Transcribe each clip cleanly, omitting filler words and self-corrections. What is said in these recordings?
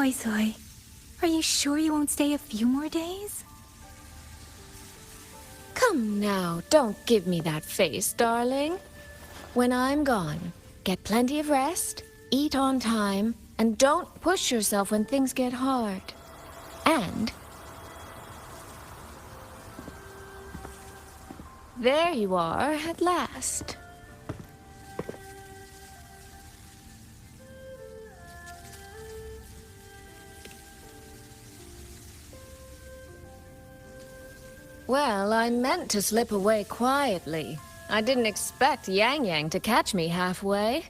Soy, are you sure you won't stay a few more days? Come now, don't give me that face, darling. When I'm gone, get plenty of rest, eat on time, and don't push yourself when things get hard. And... there you are, at last. Well, I meant to slip away quietly. I didn't expect Yang Yang to catch me halfway.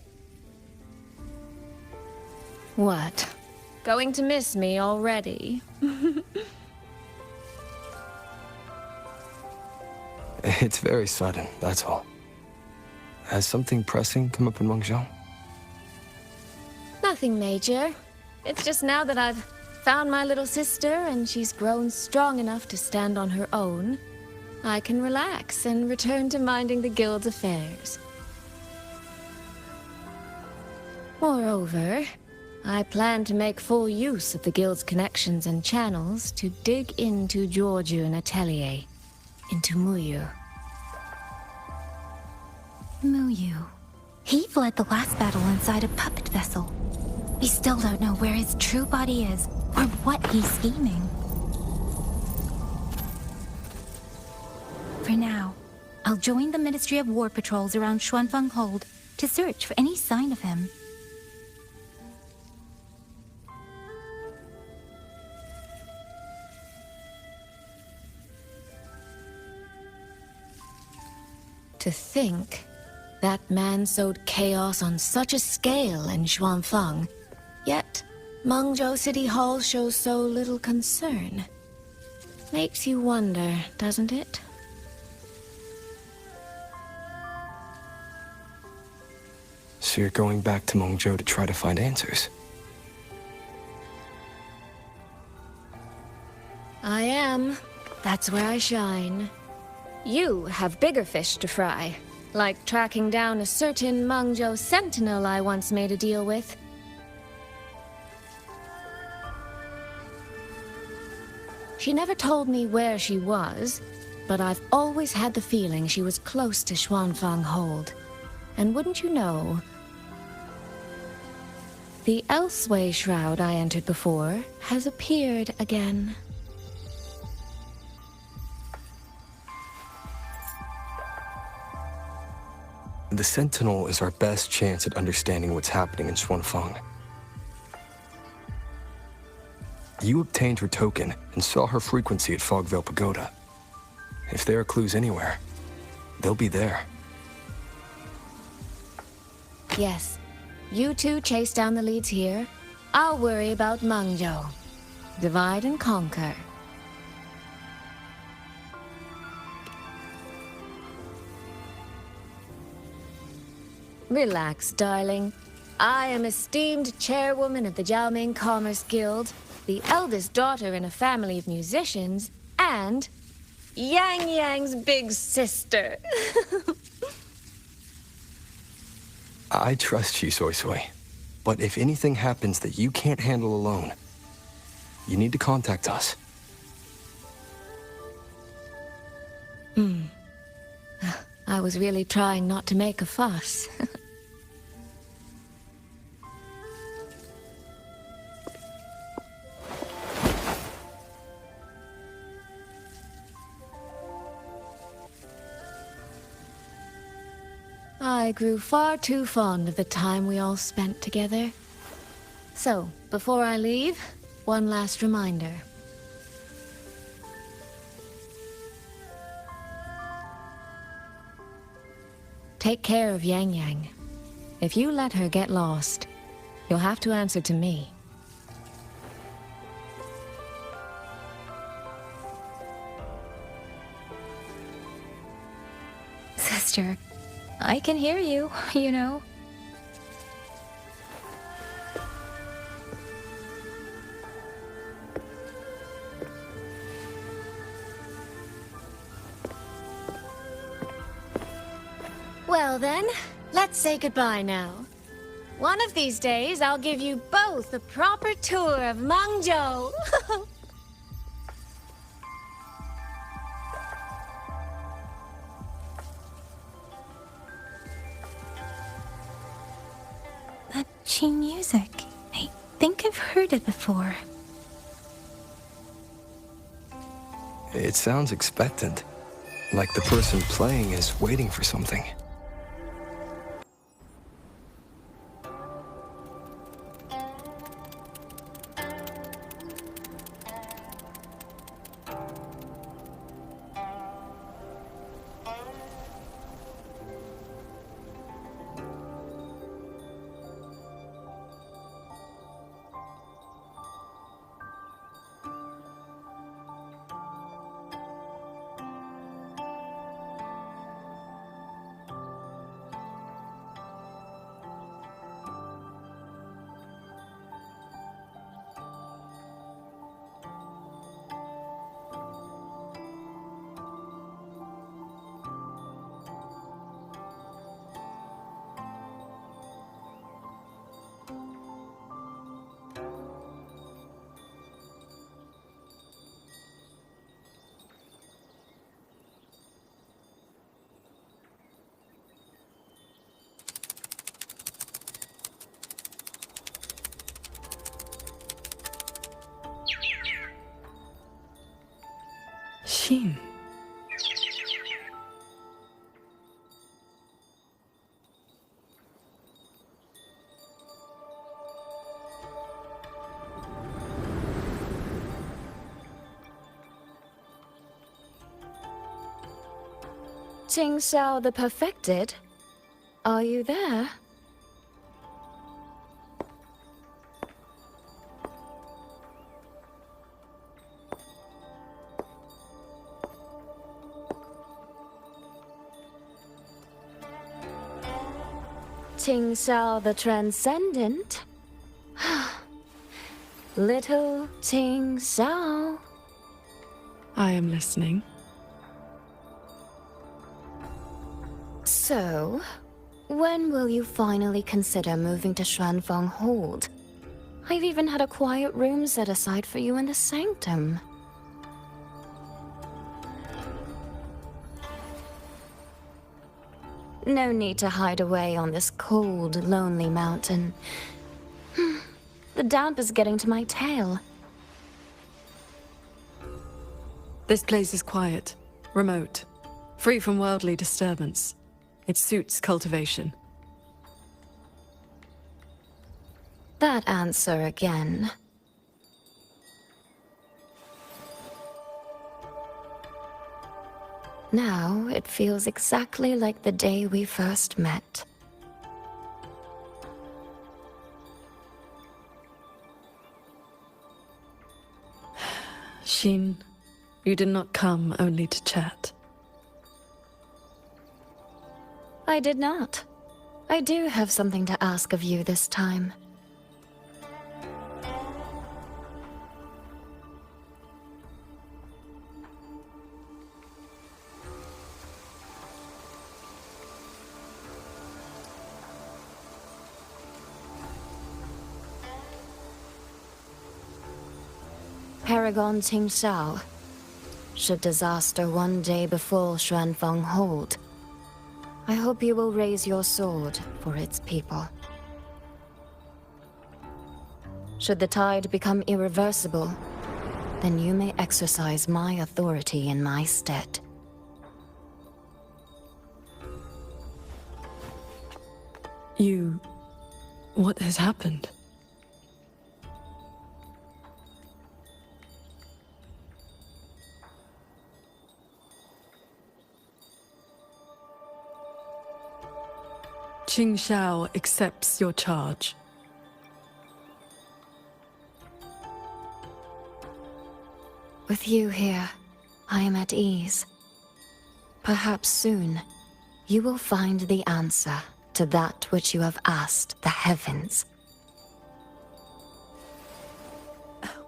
What? Going to miss me already? It's very sudden, that's all. Has something pressing come up in Mengzhou? Nothing major. It's just now that I've found my little sister and she's grown strong enough to stand on her own, I can relax and return to minding the guild's affairs. Moreover, I plan to make full use of the guild's connections and channels to dig into Georgian Atelier, into Muyu. Muyu. He fled the last battle inside a puppet vessel. We still don't know where his true body is, or what he's scheming. For now, I'll join the Ministry of War patrols around Xuanfeng Hold to search for any sign of him. To think, that man sowed chaos on such a scale in Xuanfeng, yet Mengzhou City Hall shows so little concern. Makes you wonder, doesn't it? So you're going back to Mengzhou to try to find answers? I am. That's where I shine. You have bigger fish to fry, like tracking down a certain Mengzhou sentinel I once made a deal with. She never told me where she was, but I've always had the feeling she was close to Xuanfeng Hold. And wouldn't you know, the Elseway shroud I entered before has appeared again. The Sentinel is our best chance at understanding what's happening in Xuanfeng. You obtained her token and saw her frequency at Fogvale Pagoda. If there are clues anywhere, they'll be there. Yes. You two chase down the leads here. I'll worry about Mengzhou. Divide and conquer. Relax, darling. I am esteemed chairwoman of the Jiaoming Commerce Guild, the eldest daughter in a family of musicians, and Yang Yang's big sister. I trust you, Soy. But if anything happens that you can't handle alone, you need to contact us. I was really trying not to make a fuss. I grew far too fond of the time we all spent together. So, before I leave, one last reminder. Take care of Yang Yang. If you let her get lost, you'll have to answer to me. Sister, I can hear you, you know. Well then, let's say goodbye now. One of these days, I'll give you both a proper tour of Mangzhou. That Qi music. I think I've heard it before. It sounds expectant. Like the person playing is waiting for something. Xin. Ting Xiao the Perfected? Are you there? Ting Xiao the Transcendent? Little Ting Xiao. I am listening. So, when will you finally consider moving to Xuanfeng Hold? I've even had a quiet room set aside for you in the sanctum. No need to hide away on this cold, lonely mountain. The damp is getting to my tail. This place is quiet, remote, free from worldly disturbance. It suits cultivation. That answer again. Now it feels exactly like the day we first met. Xin, you did not come only to chat. I did not. I do have something to ask of you this time. Paragon Ting Xiao. Should disaster one day befall Xuanfeng Hold, I hope you will raise your sword for its people. Should the tide become irreversible, then you may exercise my authority in my stead. What has happened? Qing Xiao accepts your charge. With you here, I am at ease. Perhaps soon, you will find the answer to that which you have asked the heavens.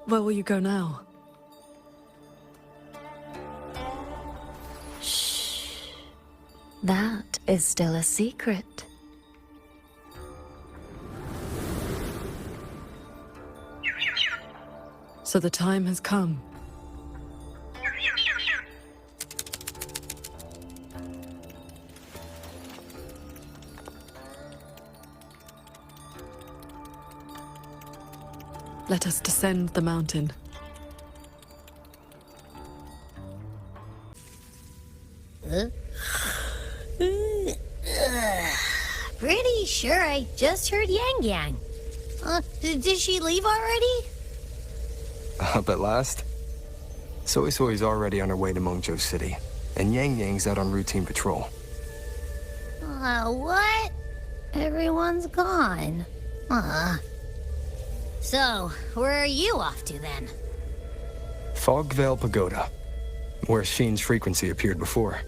Where will you go now? That is still a secret. So the time has come. Let us descend the mountain. Pretty sure I just heard Yang Yang. Did she leave already? Up at last? Soy Soy's already on her way to Mengzhou City, and Yang Yang's out on routine patrol. What? Everyone's gone. So, where are you off to then? Fogvale Pagoda, where Sheen's frequency appeared before.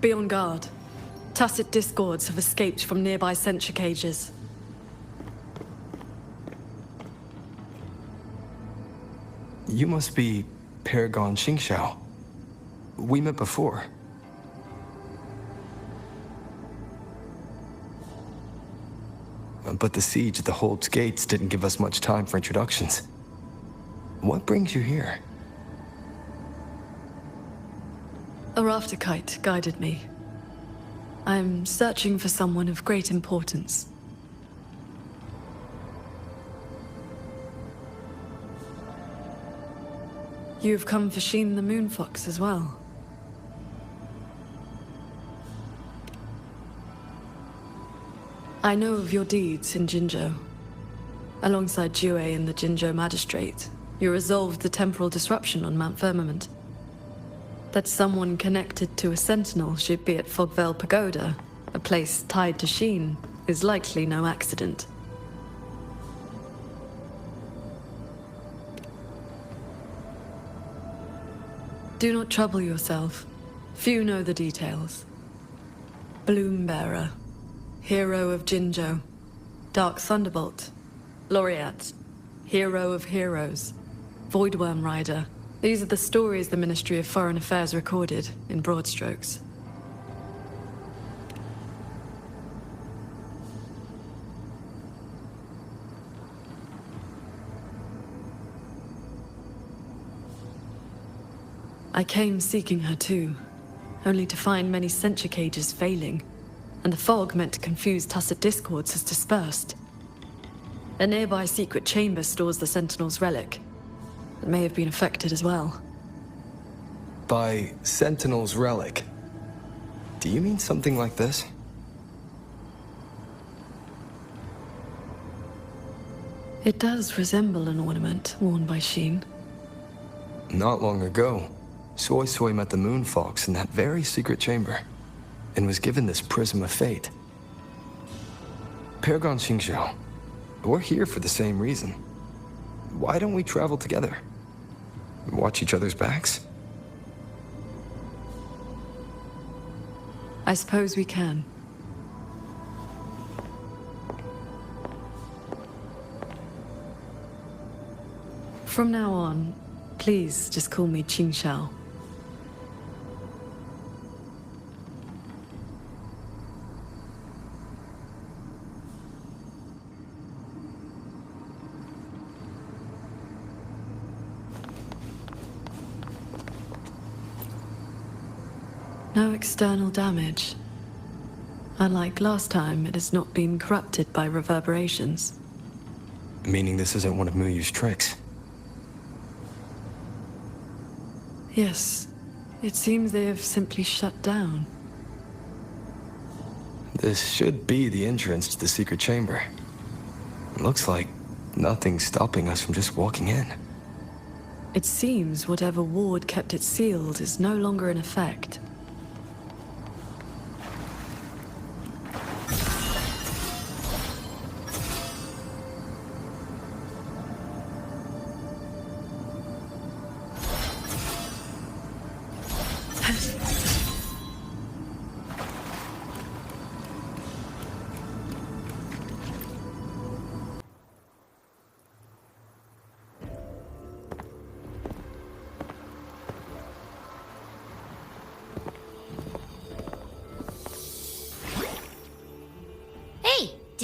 Be on guard. Tacit discords have escaped from nearby sentry cages. You must be Paragon Xingxiao. We met before. But the siege at the Hold's gates didn't give us much time for introductions. What brings you here? A rafter kite guided me. I'm searching for someone of great importance. You've come for Sheen the Moonfox as well. I know of your deeds in Jinzhou. Alongside Jue and the Jinzhou Magistrate, you resolved the temporal disruption on Mount Firmament. That someone connected to a sentinel should be at Fogvale Pagoda, a place tied to Sheen, is likely no accident. Do not trouble yourself. Few know the details. Bloombearer, hero of Jinzhou, Dark Thunderbolt, Laureate, hero of heroes, Voidworm Rider. These are the stories the Ministry of Foreign Affairs recorded, in broad strokes. I came seeking her too, only to find many sentry cages failing, and the fog meant to confuse tacit discords has dispersed. A nearby secret chamber stores the Sentinel's relic. It may have been affected as well. By Sentinel's relic, do you mean something like this? It does resemble an ornament worn by Sheen. Not long ago, Soy Soy met the Moonfox in that very secret chamber, and was given this Prism of Fate. Paragon Xingxiao, we're here for the same reason. Why don't we travel together? Watch each other's backs? I suppose we can. From now on, please just call me Qingxiao. No external damage. Unlike last time, it has not been corrupted by reverberations. Meaning this isn't one of Muyu's tricks. Yes, it seems they have simply shut down. This should be the entrance to the secret chamber. It looks like nothing's stopping us from just walking in. It seems whatever ward kept it sealed is no longer in effect.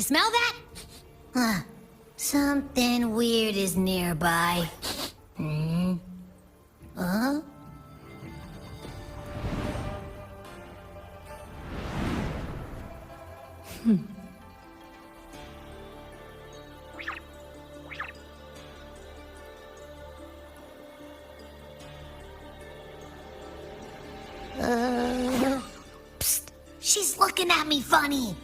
You smell that? Huh. Something weird is nearby. Huh? Psst. She's looking at me funny.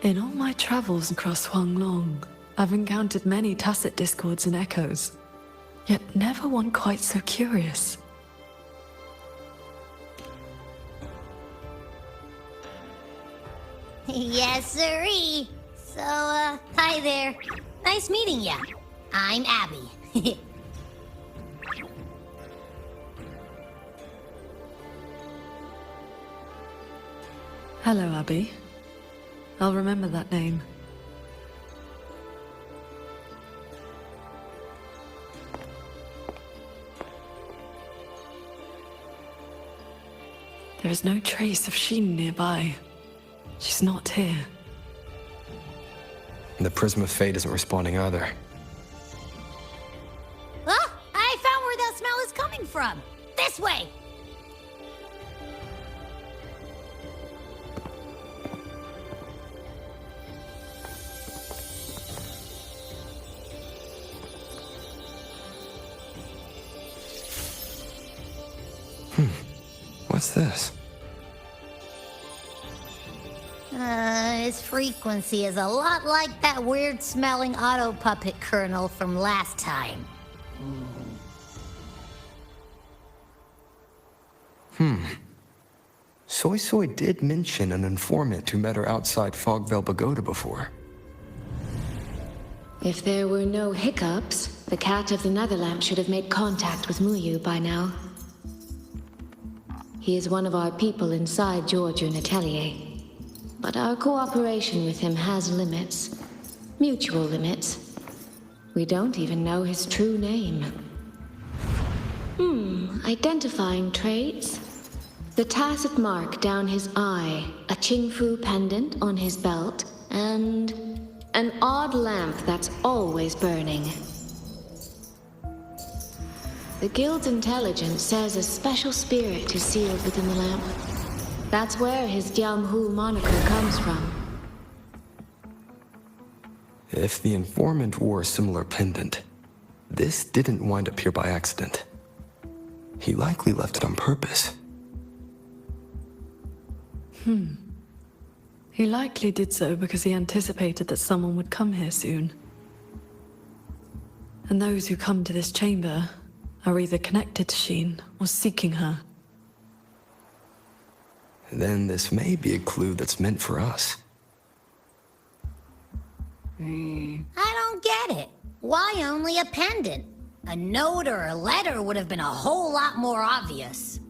In all my travels across Huanglong, I've encountered many tacit discords and echoes, yet never one quite so curious. Yes, sirree. So, hi there. Nice meeting ya. I'm Abby. Hello, Abby. I'll remember that name. There is no trace of Sheen nearby. She's not here. The Prism of Fate isn't responding either. Oh, I found where that smell is coming from. This way. What's this? Its frequency is a lot like that weird-smelling auto-puppet kernel from last time. Soy Soy did mention an informant who met her outside Fogvale Pagoda before. If there were no hiccups, the Cat of the Netherlamp should have made contact with Muyu by now. He is one of our people inside Giorgio Natelier. But our cooperation with him has limits. Mutual limits. We don't even know his true name. Identifying traits? The tacit mark down his eye, a Qingfu pendant on his belt, and an odd lamp that's always burning. The Guild's intelligence says a special spirit is sealed within the lamp. That's where his Jianghu moniker comes from. If the informant wore a similar pendant, this didn't wind up here by accident. He likely left it on purpose. He likely did so because he anticipated that someone would come here soon. And those who come to this chamber are either connected to Sheen or seeking her. Then this may be a clue that's meant for us. I don't get it. Why only a pendant? A note or a letter would have been a whole lot more obvious.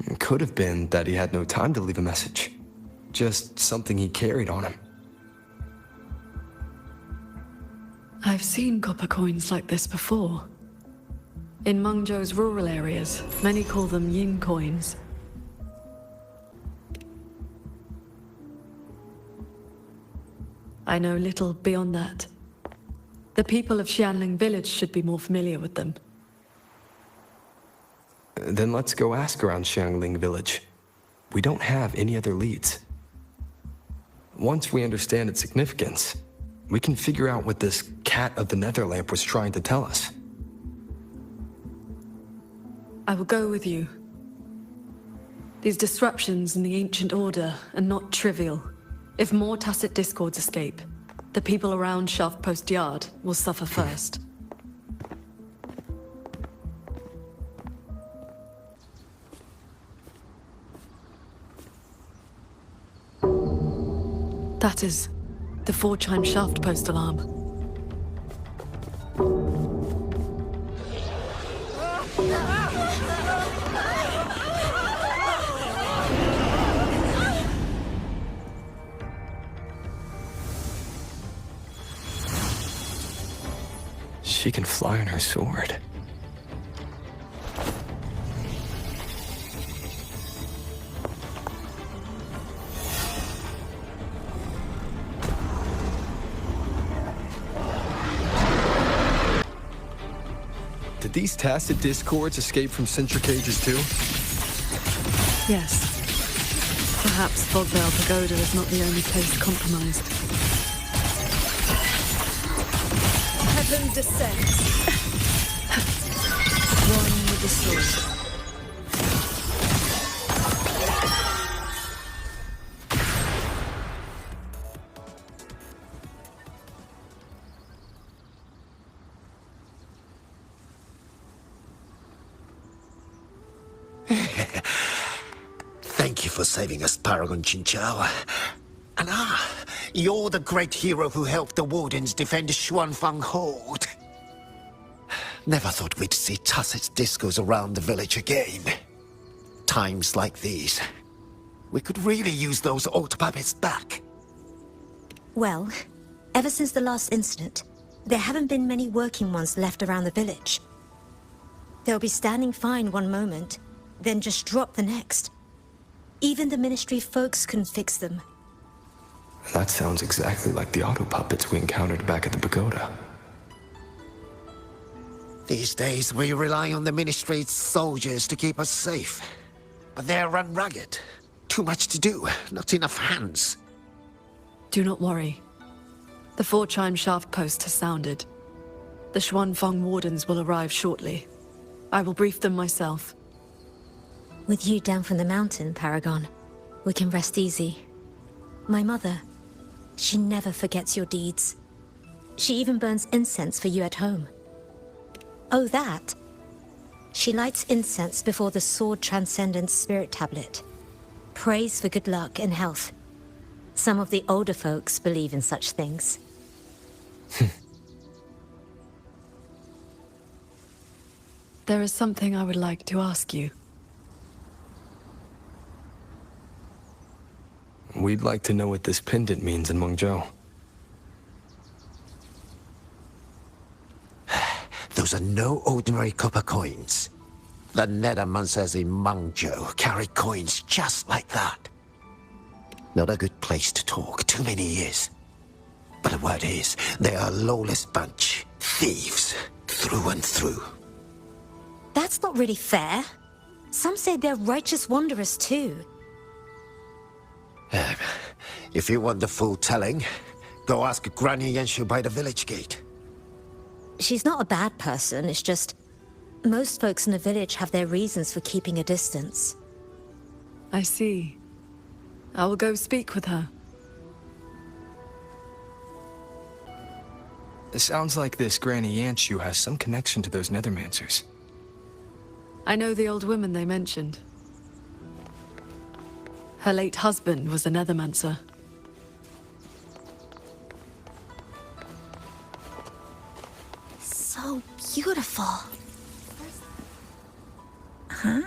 It could have been that he had no time to leave a message. Just something he carried on him. I've seen copper coins like this before. In Mengzhou's rural areas, many call them yin coins. I know little beyond that. The people of Xianling village should be more familiar with them. Then let's go ask around Xiangling village. We don't have any other leads. Once we understand its significance, we can figure out what this Cat of the Netherlamp was trying to tell us. I will go with you. These disruptions in the ancient order are not trivial. If more tacit discords escape, the people around Shaft Post Yard will suffer first. That is the 4-chime Shaft Post alarm. She can fly on her sword. Did these tacit discords escape from centrifuges too? Yes. Perhaps Fogvale Pagoda is not the only place compromised. Heaven descends. One with the sword. Thank you for saving us, Paragon Chinchao. And you're the great hero who helped the Wardens defend Xuanfang Horde. Never thought we'd see tacit discos around the village again. Times like these, we could really use those old puppets back. Well, ever since the last incident, there haven't been many working ones left around the village. They'll be standing fine one moment, then just drop the next. Even the Ministry folks couldn't fix them. That sounds exactly like the auto puppets we encountered back at the pagoda. These days, we rely on the Ministry's soldiers to keep us safe. But they're run ragged. Too much to do, not enough hands. Do not worry. The 4-chime shaft post has sounded. The Xuanfang Wardens will arrive shortly. I will brief them myself. With you down from the mountain, Paragon, we can rest easy. My mother, she never forgets your deeds. She even burns incense for you at home. Oh, that? She lights incense before the Sword Transcendence Spirit Tablet. Prays for good luck and health. Some of the older folks believe in such things. There is something I would like to ask you. We'd like to know what this pendant means in Mengzhou. Those are no ordinary copper coins. The Nether monsters in Mengzhou carry coins just like that. Not a good place to talk, too many years. But the word is, they are a lawless bunch. Thieves, through and through. That's not really fair. Some say they're righteous wanderers too. If you want the full telling, go ask Granny Yenshu by the village gate. She's not a bad person, it's just... most folks in the village have their reasons for keeping a distance. I see. I will go speak with her. It sounds like this Granny Yanshu has some connection to those Nethermancers. I know the old woman they mentioned. Her late husband was a Nethermancer. So beautiful. Huh?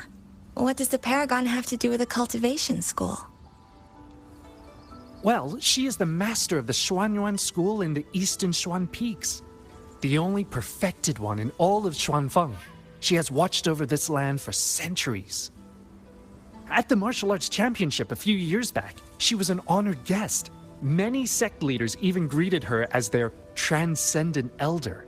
What does the Paragon have to do with a cultivation school? Well, she is the master of the Xuanyuan school in the eastern Xuan Peaks. The only perfected one in all of Xuanfeng. She has watched over this land for centuries. At the martial arts championship a few years back, she was an honored guest. Many sect leaders even greeted her as their transcendent elder.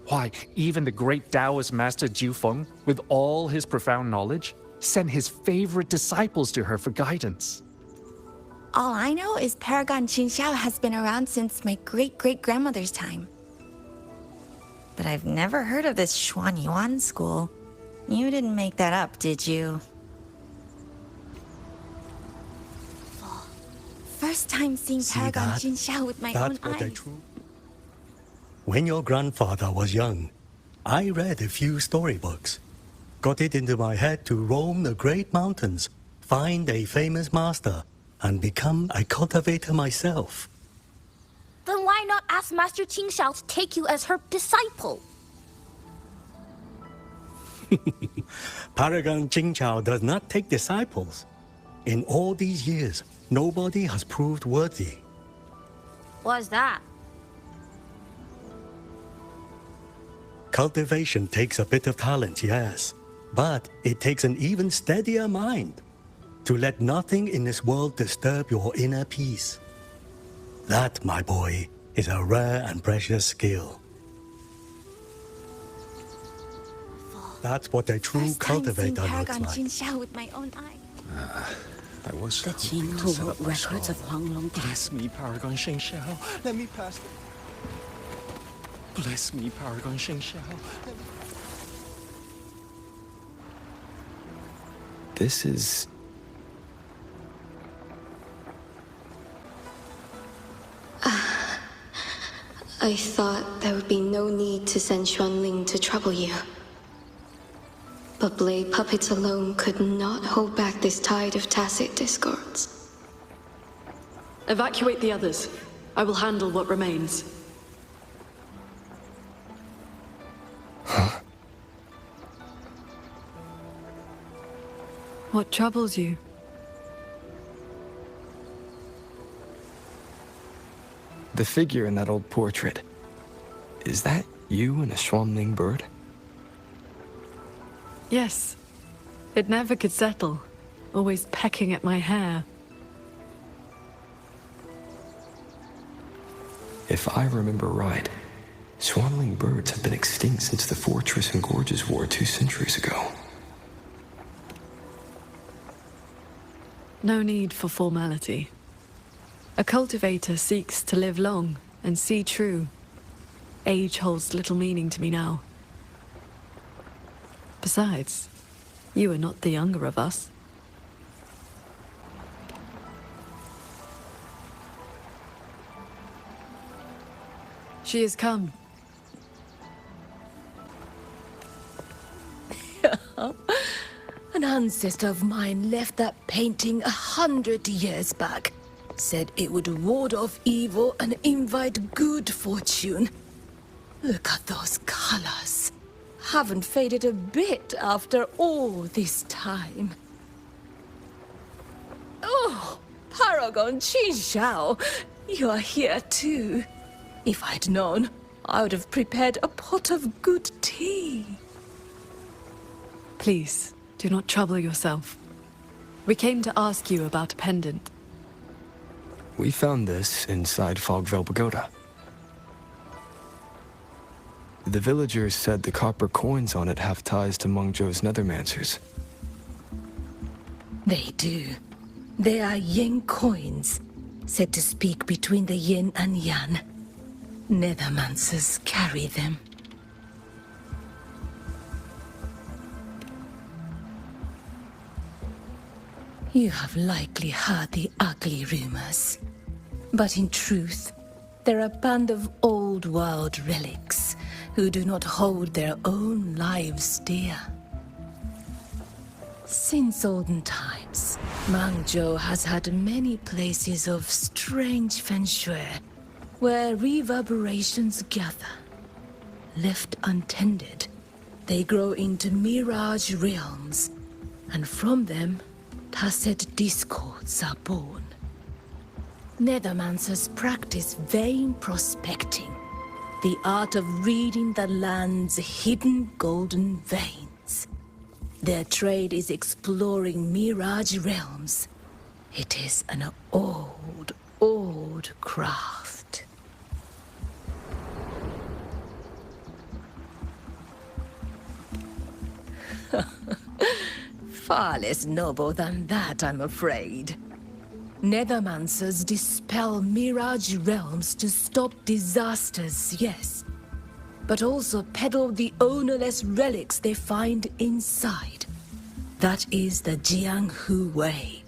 Why, even the great Taoist master Jiufeng, with all his profound knowledge, sent his favorite disciples to her for guidance. All I know is Paragon Qinxiao has been around since my great-great-grandmother's time. But I've never heard of this Xuanyuan school. You didn't make that up, did you? First time seeing Paragon Qinxiao with my own eyes. When your grandfather was young, I read a few storybooks. Got it into my head to roam the great mountains, find a famous master, and become a cultivator myself. Then why not ask Master Qingxiao to take you as her disciple? Paragon Qingqiao does not take disciples. In all these years, nobody has proved worthy. What's that? Cultivation takes a bit of talent, yes, but it takes an even steadier mind to let nothing in this world disturb your inner peace. That, my boy, is a rare and precious skill. That's what a true cultivator looks like. with my own eye. I was The Qin who wrote records of Huanglong death. Bless me, Paragon Sheng Xiao. Let me pass. Bless me, Paragon Sheng Xiao. This is... I thought there would be no need to send Xuanling to trouble you. But blade puppets alone could not hold back this tide of tacit discords. Evacuate the others. I will handle what remains. Huh? What troubles you? The figure in that old portrait. Is that you and a Xuanling bird? Yes. It never could settle. Always pecking at my hair. If I remember right, Xuanling birds have been extinct since the Fortress and Gorges War 2 centuries ago. No need for formality. A cultivator seeks to live long and see true. Age holds little meaning to me now. Besides, you are not the younger of us. She has come. An ancestor of mine left that painting 100 years back. Said it would ward off evil and invite good fortune. Look at those colors. Haven't faded a bit after all this time. Oh, Paragon Qin Xiao, you are here too. If I'd known, I would have prepared a pot of good tea. Please, do not trouble yourself. We came to ask you about a pendant. We found this inside Fogville Pagoda. The villagers said the copper coins on it have ties to Mengzhou's nethermancers. They do. They are yin coins, said to speak between the yin and yang. Nethermancers carry them. You have likely heard the ugly rumors. But in truth, they're a band of old world relics who do not hold their own lives dear. Since olden times, Mengzhou has had many places of strange feng shui where reverberations gather. Left untended, they grow into mirage realms, and from them, tacit discords are born. Nethermancers practice vain prospecting, the art of reading the land's hidden golden veins. Their trade is exploring mirage realms. It is an old, old craft. Far less noble than that, I'm afraid. Nethermancers dispel mirage realms to stop disasters, yes. But also peddle the ownerless relics they find inside. That is the Jianghu way.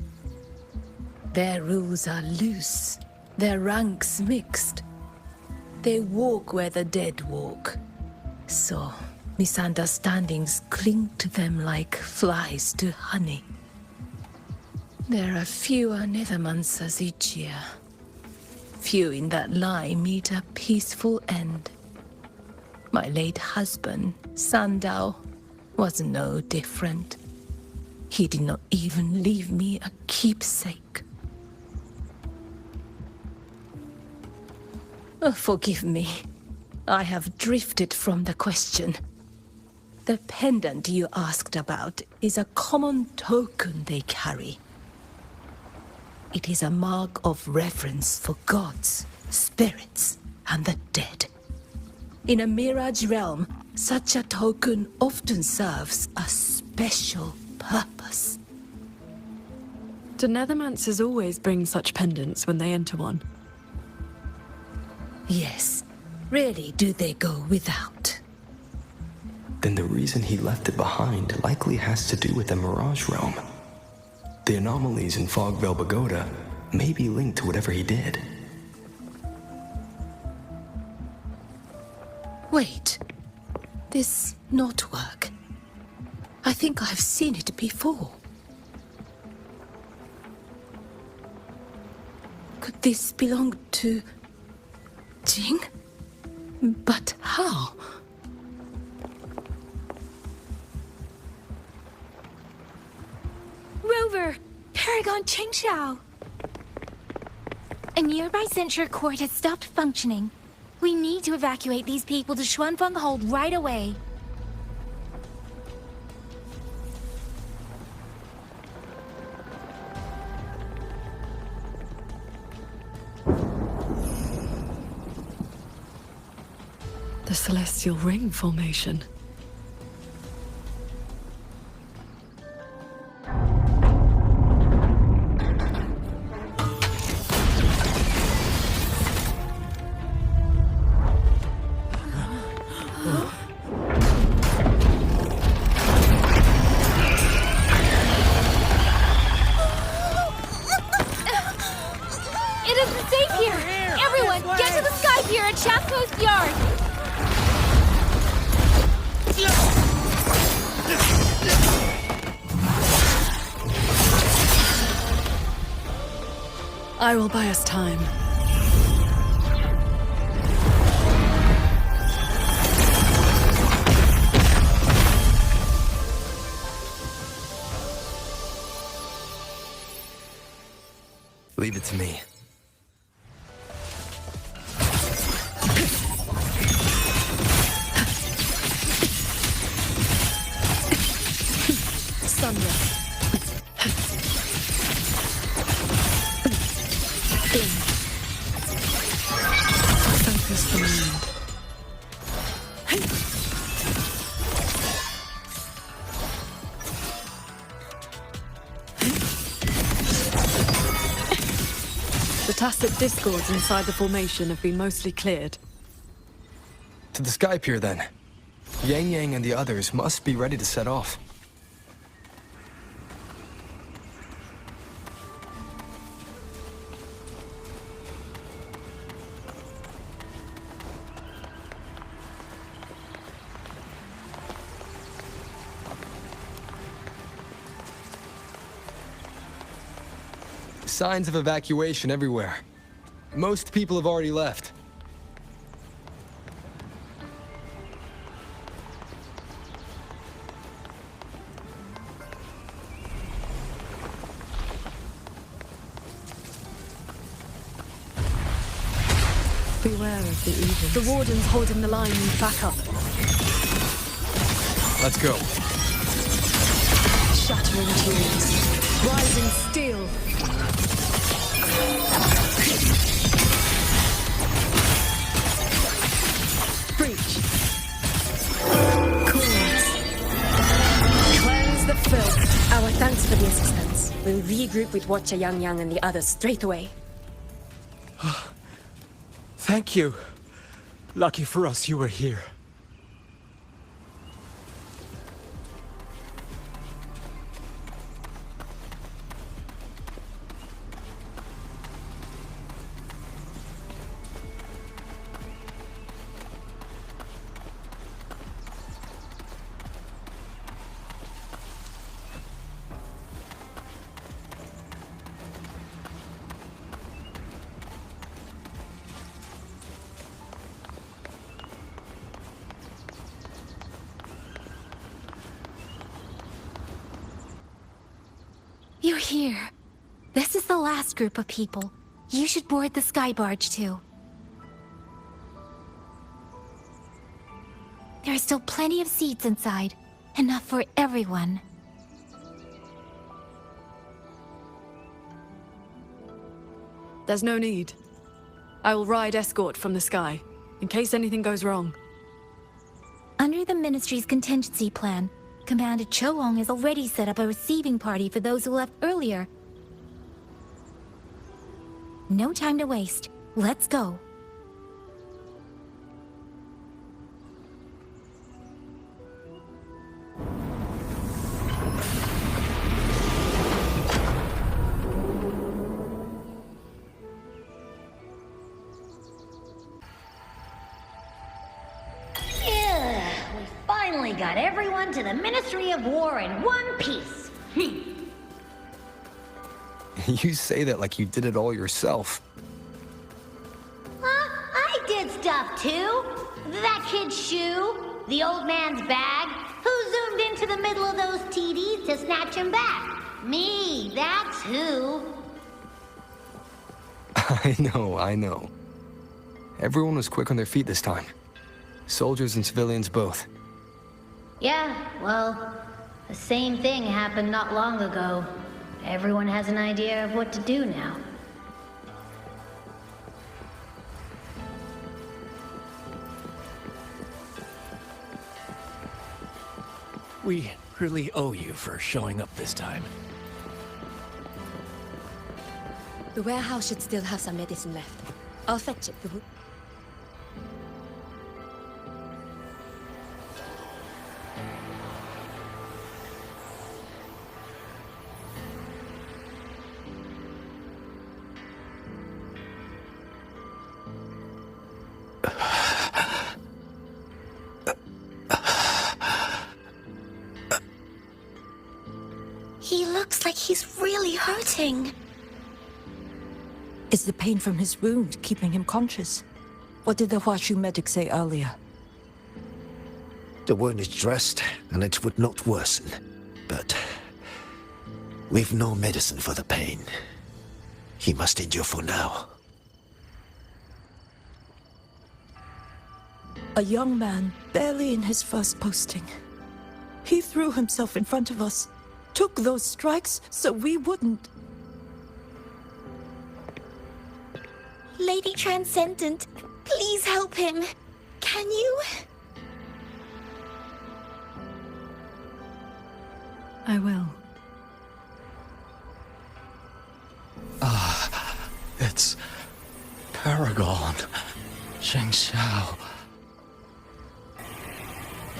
Their rules are loose, their ranks mixed. They walk where the dead walk. So, misunderstandings cling to them like flies to honey. There are fewer Nethermancers each year. Few in that line meet a peaceful end. My late husband, Sandao, was no different. He did not even leave me a keepsake. Oh, forgive me. I have drifted from the question. The pendant you asked about is a common token they carry. It is a mark of reverence for gods, spirits, and the dead. In a mirage realm, Such a token often serves a special purpose. Do Nethermancers always bring such pendants when they enter one? Yes. Rarely do they go without. Then the reason he left it behind likely has to do with the Mirage Realm. The anomalies in Fogvale Pagoda may be linked to whatever he did. Wait. This knotwork. I think I've seen it before. Could this belong to Jing? But how? Rover! Paragon Qingxiao! A nearby censure court has stopped functioning. We need to evacuate these people to Xuanfeng Hold right away. The Celestial Ring formation. It isn't safe here! Everyone, get to the Sky Pier at Chaff Coast Yard! I will buy us time. Leave it to me. Thunder. Focus the mind. The tacit discords inside the formation have been mostly cleared. To the Sky Pier, then. Yang Yang and the others must be ready to set off. Signs of evacuation everywhere. Most people have already left. Beware of the evil. The Warden's holding the line back up. Let's go. Shattering tools. Rising steel. Breach. Cools. Cleanse the filth. Our thanks for the assistance. We'll regroup with Watcher Yang Yang and the others straight away. Thank you. Lucky for us you were here. You're here. This is the last group of people. You should board the sky barge too. There are still plenty of seats inside. Enough for everyone. There's no need. I will ride escort from the sky, in case anything goes wrong. Under the Ministry's contingency plan, Commander Choong has already set up a receiving party for those who left earlier. No time to waste. Let's go. We finally got everyone to the Ministry of War in one piece. You say that like you did it all yourself. I did stuff too. That kid's shoe, the old man's bag. Who zoomed into the middle of those TDs to snatch him back? Me, that's who. I know. Everyone was quick on their feet this time. Soldiers and civilians both. Yeah, well, the same thing happened not long ago. Everyone has an idea of what to do now. We really owe you for showing up this time. The warehouse should still have some medicine left. I'll fetch it. He looks like he's really hurting. Is the pain from his wound keeping him conscious? What did the Huashu medic say earlier? The wound is dressed, and it would not worsen. But we've no medicine for the pain. He must endure for now. A young man, barely in his first posting. He threw himself in front of us, took those strikes so we wouldn't. Lady Transcendent, please help him. Can you? I will. It's Paragon. Sheng Xiao.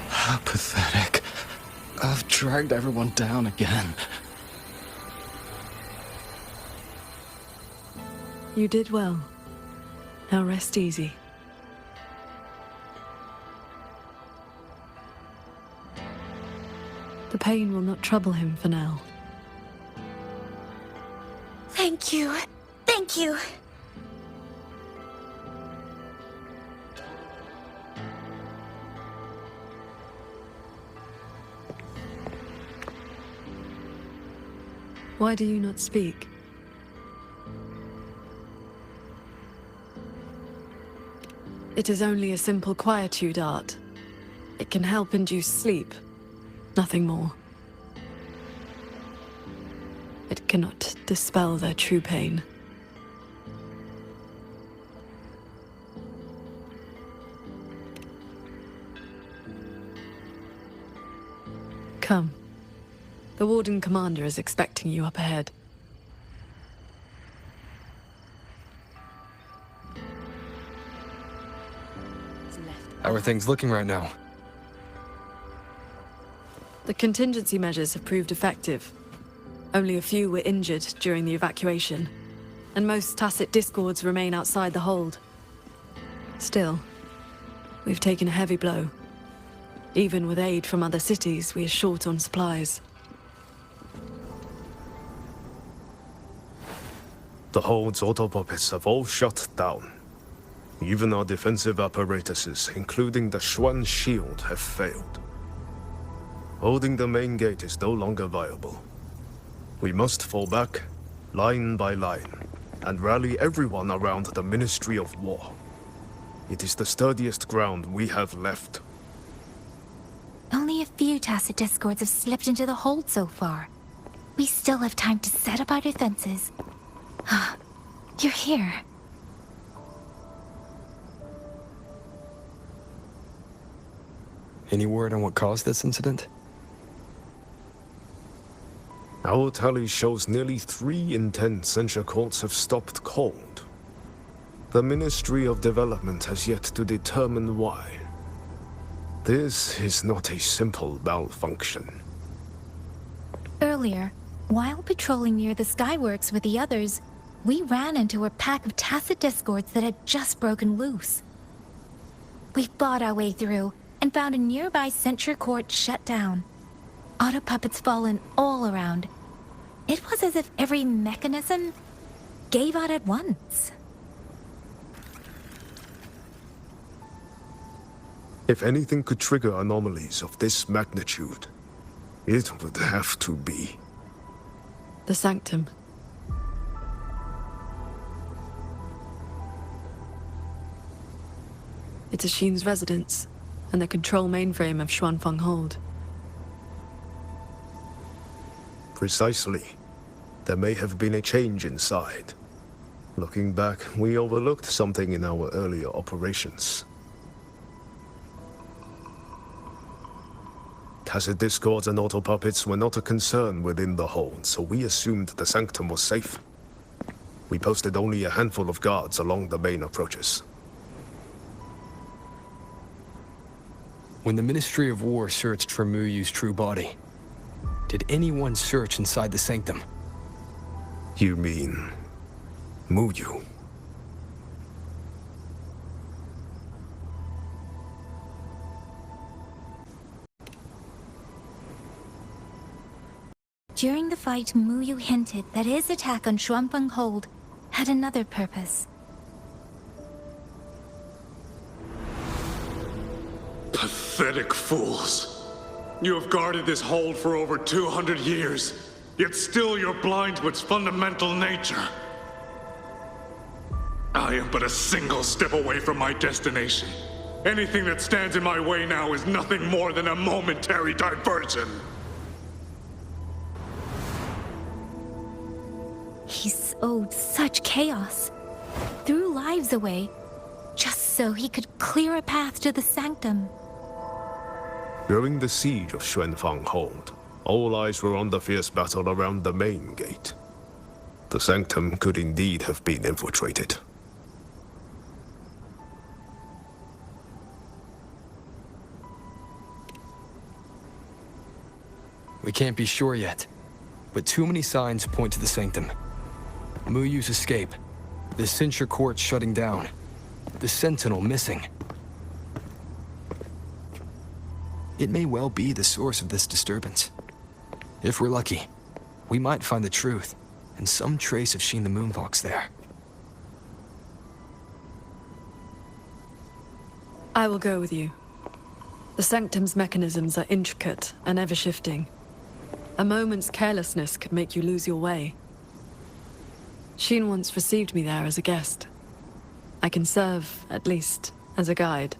How pathetic. I've dragged everyone down again. You did well. Now rest easy. The pain will not trouble him for now. Thank you. Thank you. Why do you not speak? It is only a simple quietude art. It can help induce sleep, nothing more. It cannot dispel their true pain. Come. The Warden Commander is expecting you up ahead. How are things looking right now? The contingency measures have proved effective. Only a few were injured during the evacuation, and most tacit discords remain outside the hold. Still, we've taken a heavy blow. Even with aid from other cities, we are short on supplies. The hold's auto-puppets have all shut down. Even our defensive apparatuses, including the Xuan shield, have failed. Holding the main gate is no longer viable. We must fall back, line by line, and rally everyone around the Ministry of War. It is the sturdiest ground we have left. Only a few tacit discords have slipped into the hold so far. We still have time to set up our defenses. You're here. Any word on what caused this incident? Our tally shows nearly 3 in 10 censure courts have stopped cold. The Ministry of Development has yet to determine why. This is not a simple malfunction. Earlier, while patrolling near the Skyworks with the others, we ran into a pack of tacit discords that had just broken loose. We fought our way through and found a nearby censure court shut down. Auto puppets fallen all around. It was as if every mechanism gave out at once. If anything could trigger anomalies of this magnitude, it would have to be The Sanctum. It's Ashin's residence, and the control mainframe of Xuanfeng Hold. Precisely. There may have been a change inside. Looking back, we overlooked something in our earlier operations. Tacit discords and auto puppets were not a concern within the hold, so we assumed the Sanctum was safe. We posted only a handful of guards along the main approaches. When the Ministry of War searched for Muyu's true body, did anyone search inside the Sanctum? You mean Muyu? During the fight, Muyu hinted that his attack on Xuanfeng Hold had another purpose. Pathetic fools. You have guarded this hold for over 200 years, yet still you're blind to its fundamental nature. I am but a single step away from my destination. Anything that stands in my way now is nothing more than a momentary diversion. He sowed such chaos, threw lives away, just so he could clear a path to the Sanctum. During the siege of Xuanfeng Hold, all eyes were on the fierce battle around the main gate. The Sanctum could indeed have been infiltrated. We can't be sure yet, but too many signs point to the Sanctum. Muyu's escape, the censure court shutting down, the Sentinel missing. It may well be the source of this disturbance. If we're lucky, we might find the truth and some trace of Sheen the Moonfox there. I will go with you. The Sanctum's mechanisms are intricate and ever-shifting. A moment's carelessness could make you lose your way. Sheen once received me there as a guest. I can serve, at least, as a guide.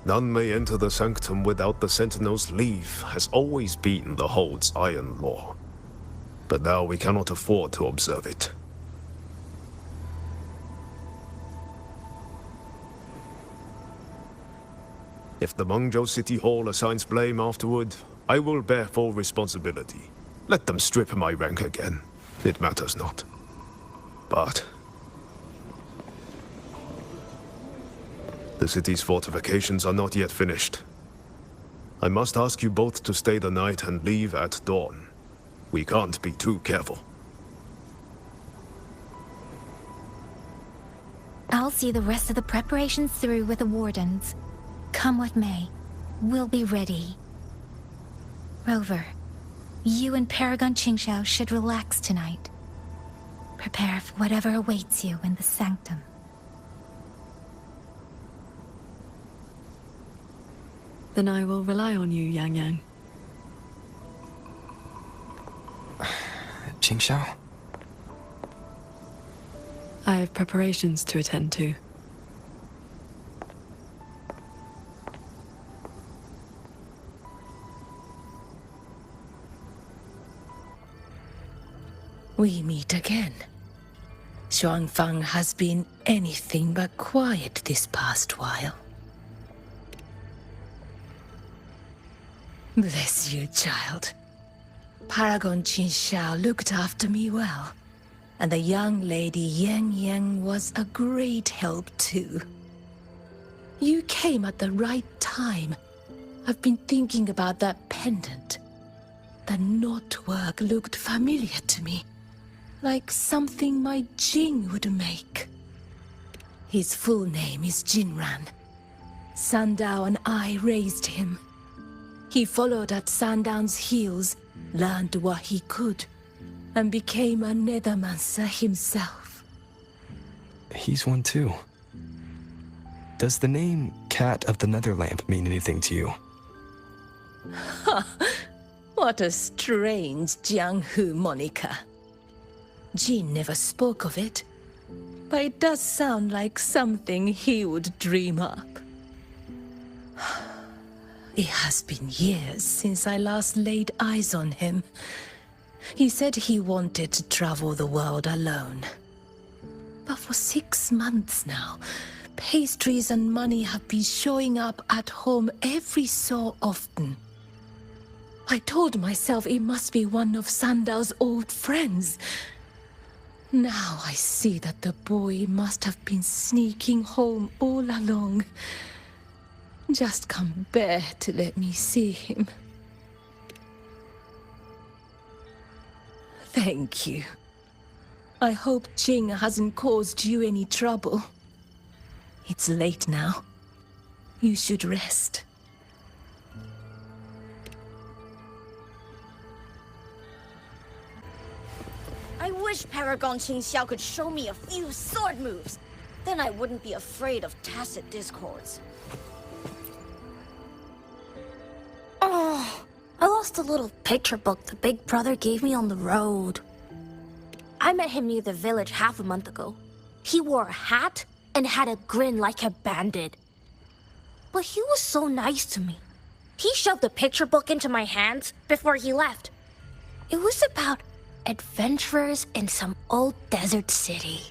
None may enter the Sanctum without the Sentinel's leave has always been the Hold's iron law. But now we cannot afford to observe it. If the Mengzhou City Hall assigns blame afterward, I will bear full responsibility. Let them strip my rank again. It matters not. But the city's fortifications are not yet finished. I must ask you both to stay the night and leave at dawn. We can't be too careful. I'll see the rest of the preparations through with the Wardens. Come what may, we'll be ready. Rover, you and Paragon Qingxiao should relax tonight. Prepare for whatever awaits you in the Sanctum. Then I will rely on you, Yang Yang. Qingxiao? I have preparations to attend to. We meet again. Xuanfang has been anything but quiet this past while. Bless you, child. Paragon Qinxiao looked after me well, and the young lady Yang Yang was a great help too. You came at the right time. I've been thinking about that pendant. The knotwork looked familiar to me, like something my Jing would make. His full name is Jinran. Sandao and I raised him. He followed at Sandown's heels, learned what he could, and became a Nethermancer himself. He's one too. Does the name Cat of the Netherlamp mean anything to you? What a strange Jianghu moniker. Jin never spoke of it, but it does sound like something he would dream up. It has been years since I last laid eyes on him. He said he wanted to travel the world alone. But for 6 months now, pastries and money have been showing up at home every so often. I told myself it must be one of Sandao's old friends. Now I see that the boy must have been sneaking home all along. Just can't bear to let me see him. Thank you. I hope Jing hasn't caused you any trouble. It's late now. You should rest. I wish Paragon Qingxiao could show me a few sword moves. Then I wouldn't be afraid of tacit discords. Oh, I lost a little picture book the big brother gave me on the road. I met him near the village half a month ago. He wore a hat and had a grin like a bandit. But he was so nice to me. He shoved the picture book into my hands before he left. It was about adventurers in some old desert city.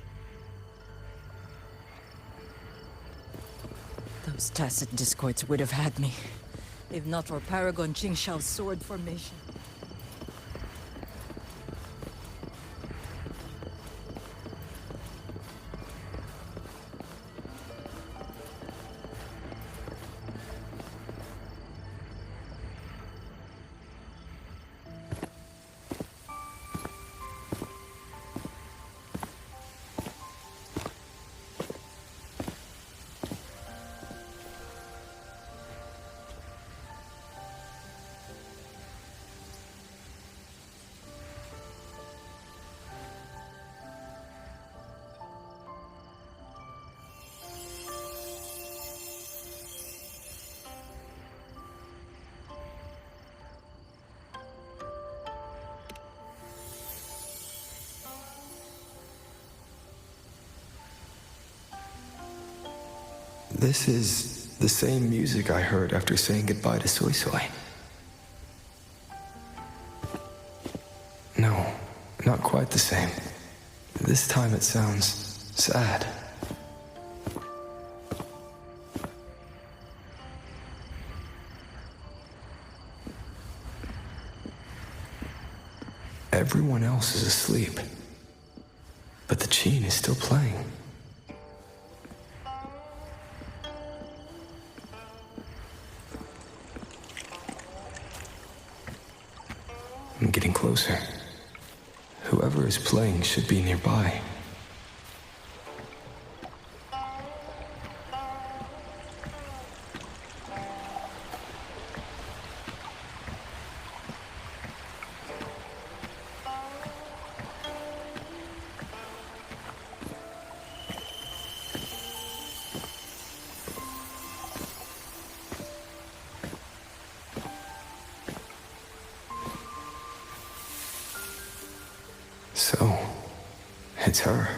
Those tacit discords would have had me, if not for Paragon Qingxiao's sword formation. This is the same music I heard after saying goodbye to Soy Soy. No, not quite the same. This time it sounds sad. Everyone else is asleep, but the Qin is still playing. I'm getting closer. Whoever is playing should be nearby. So, it's her.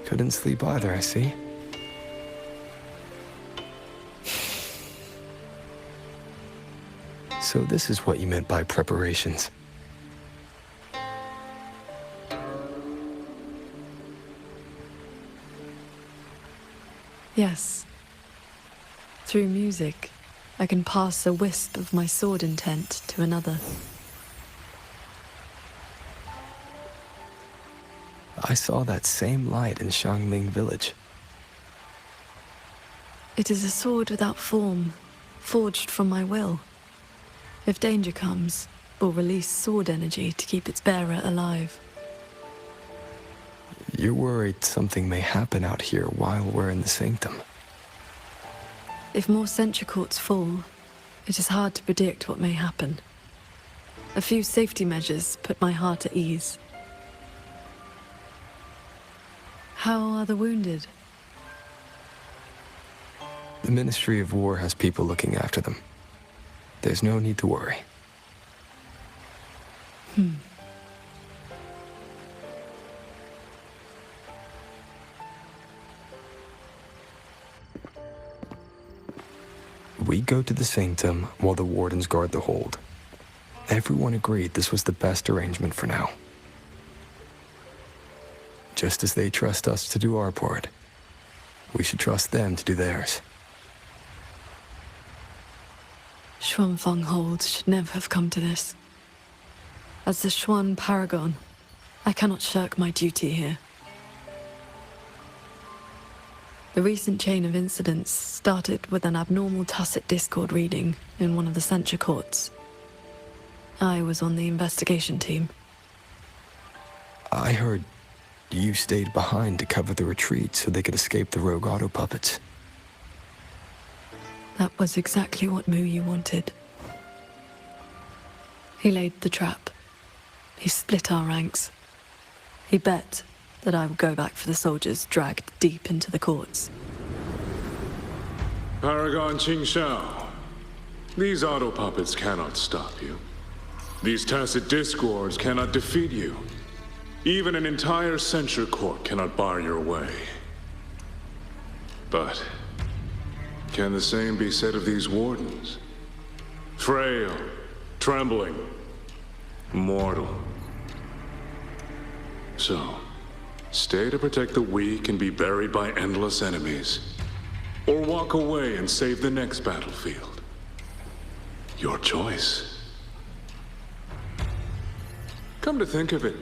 Couldn't sleep either, I see. So this is what you meant by preparations. Yes. Through music, I can pass a wisp of my sword intent to another. I saw that same light in Xiangling village. It is a sword without form, forged from my will. If danger comes, will release sword energy to keep its bearer alive. You're worried something may happen out here while we're in the sanctum. If more sentry courts fall, it is hard to predict what may happen. A few safety measures put my heart at ease. How are the wounded? The Ministry of War has people looking after them. There's no need to worry. We go to the sanctum while the wardens guard the hold. Everyone agreed this was the best arrangement for now. Just as they trust us to do our part, we should trust them to do theirs. Xuanfeng Hold should never have come to this. As the Xuan Paragon, I cannot shirk my duty here. The recent chain of incidents started with an abnormal tacit discord reading in one of the censure courts. I was on the investigation team. I heard you stayed behind to cover the retreat so they could escape the rogue auto puppets. That was exactly what Muyi wanted. He laid the trap. He split our ranks. He bet that I would go back for the soldiers dragged deep into the courts. Paragon Qingshao, these auto puppets cannot stop you. These tacit discords cannot defeat you. Even an entire censure court cannot bar your way. But can the same be said of these wardens? Frail, trembling, mortal. So, stay to protect the weak and be buried by endless enemies. Or walk away and save the next battlefield. Your choice. Come to think of it,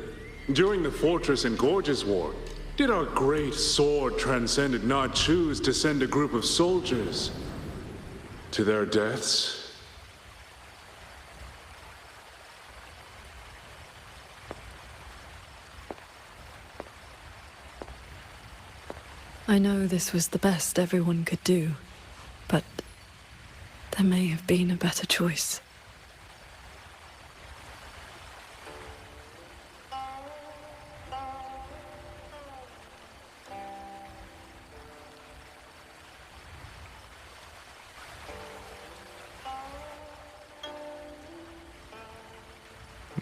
during the Fortress and Gorges War, did our great sword transcendent not choose to send a group of soldiers to their deaths? I know this was the best everyone could do, but there may have been a better choice.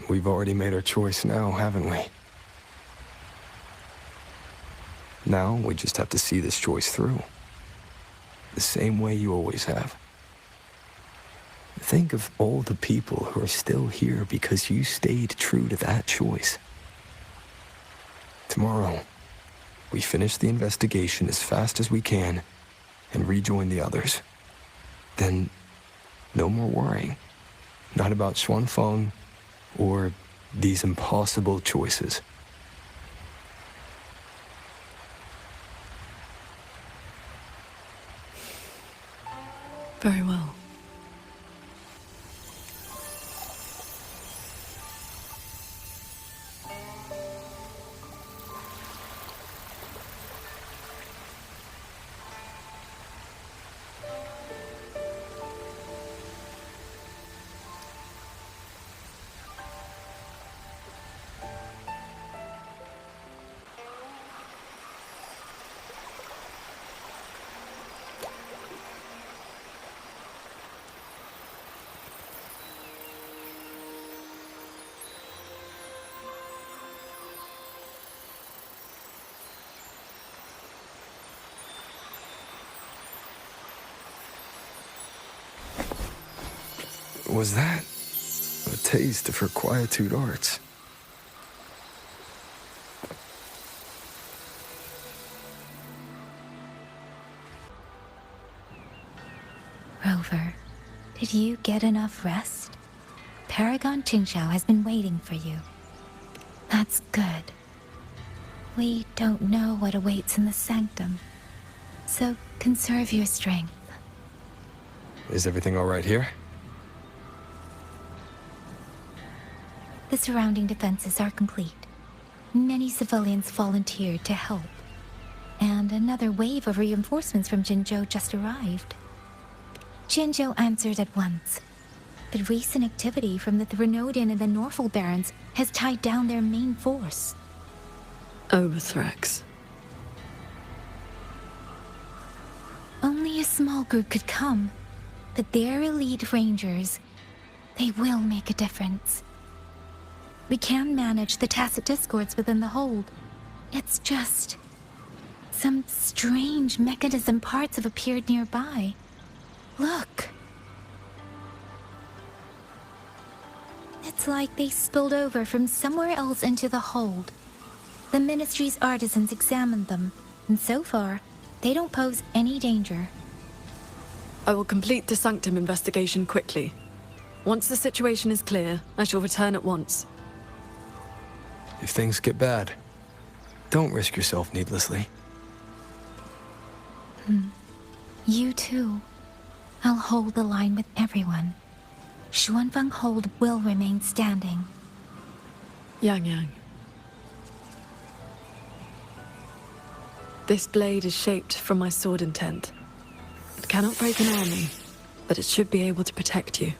We've already made our choice now, haven't we? Now we just have to see this choice through. The same way you always have. Think of all the people who are still here because you stayed true to that choice. Tomorrow, we finish the investigation as fast as we can and rejoin the others. Then, no more worrying. Not about Xuanfeng or these impossible choices. Very well. Was that a taste of her quietude arts? Rover, did you get enough rest? Paragon Qingxiao has been waiting for you. That's good. We don't know what awaits in the sanctum, so conserve your strength. Is everything all right here? The surrounding defenses are complete. Many civilians volunteered to help, and another wave of reinforcements from Jinzhou just arrived. Jinzhou answered at once, but recent activity from the Threnodian and the Norful Barons has tied down their main force. Overthrex. Only a small group could come, but their elite rangers, they will make a difference. We can manage the tacit discords within the hold. It's just... some strange mechanism parts have appeared nearby. Look. It's like they spilled over from somewhere else into the hold. The Ministry's artisans examined them, and so far, they don't pose any danger. I will complete the sanctum investigation quickly. Once the situation is clear, I shall return at once. If things get bad, don't risk yourself needlessly. You too. I'll hold the line with everyone. Xuanfeng Hold will remain standing. Yang. This blade is shaped from my sword intent. It cannot break an army, but it should be able to protect you.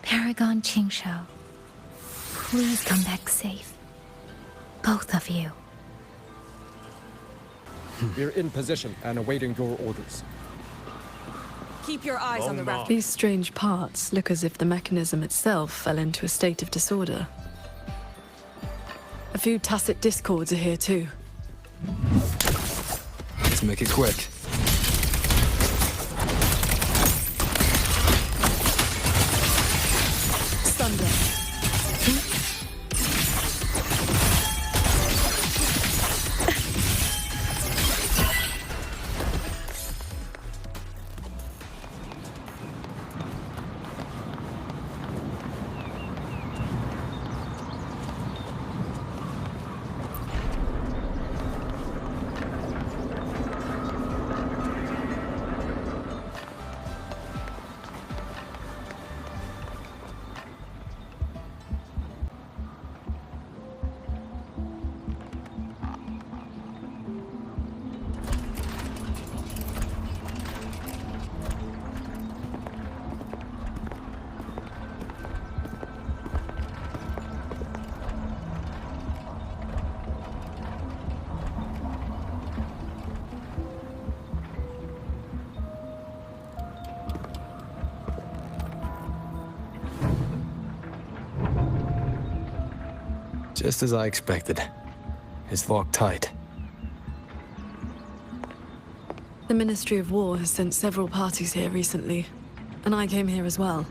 Paragon Qingxiao, please come back safe. Both of you. We're in position and awaiting your orders. Keep your eyes on the raft. These strange parts look as if the mechanism itself fell into a state of disorder. A few tacit discords are here too. Let's make it quick. Thunder. Just as I expected. It's locked tight. The Ministry of War has sent several parties here recently, and I came here as well.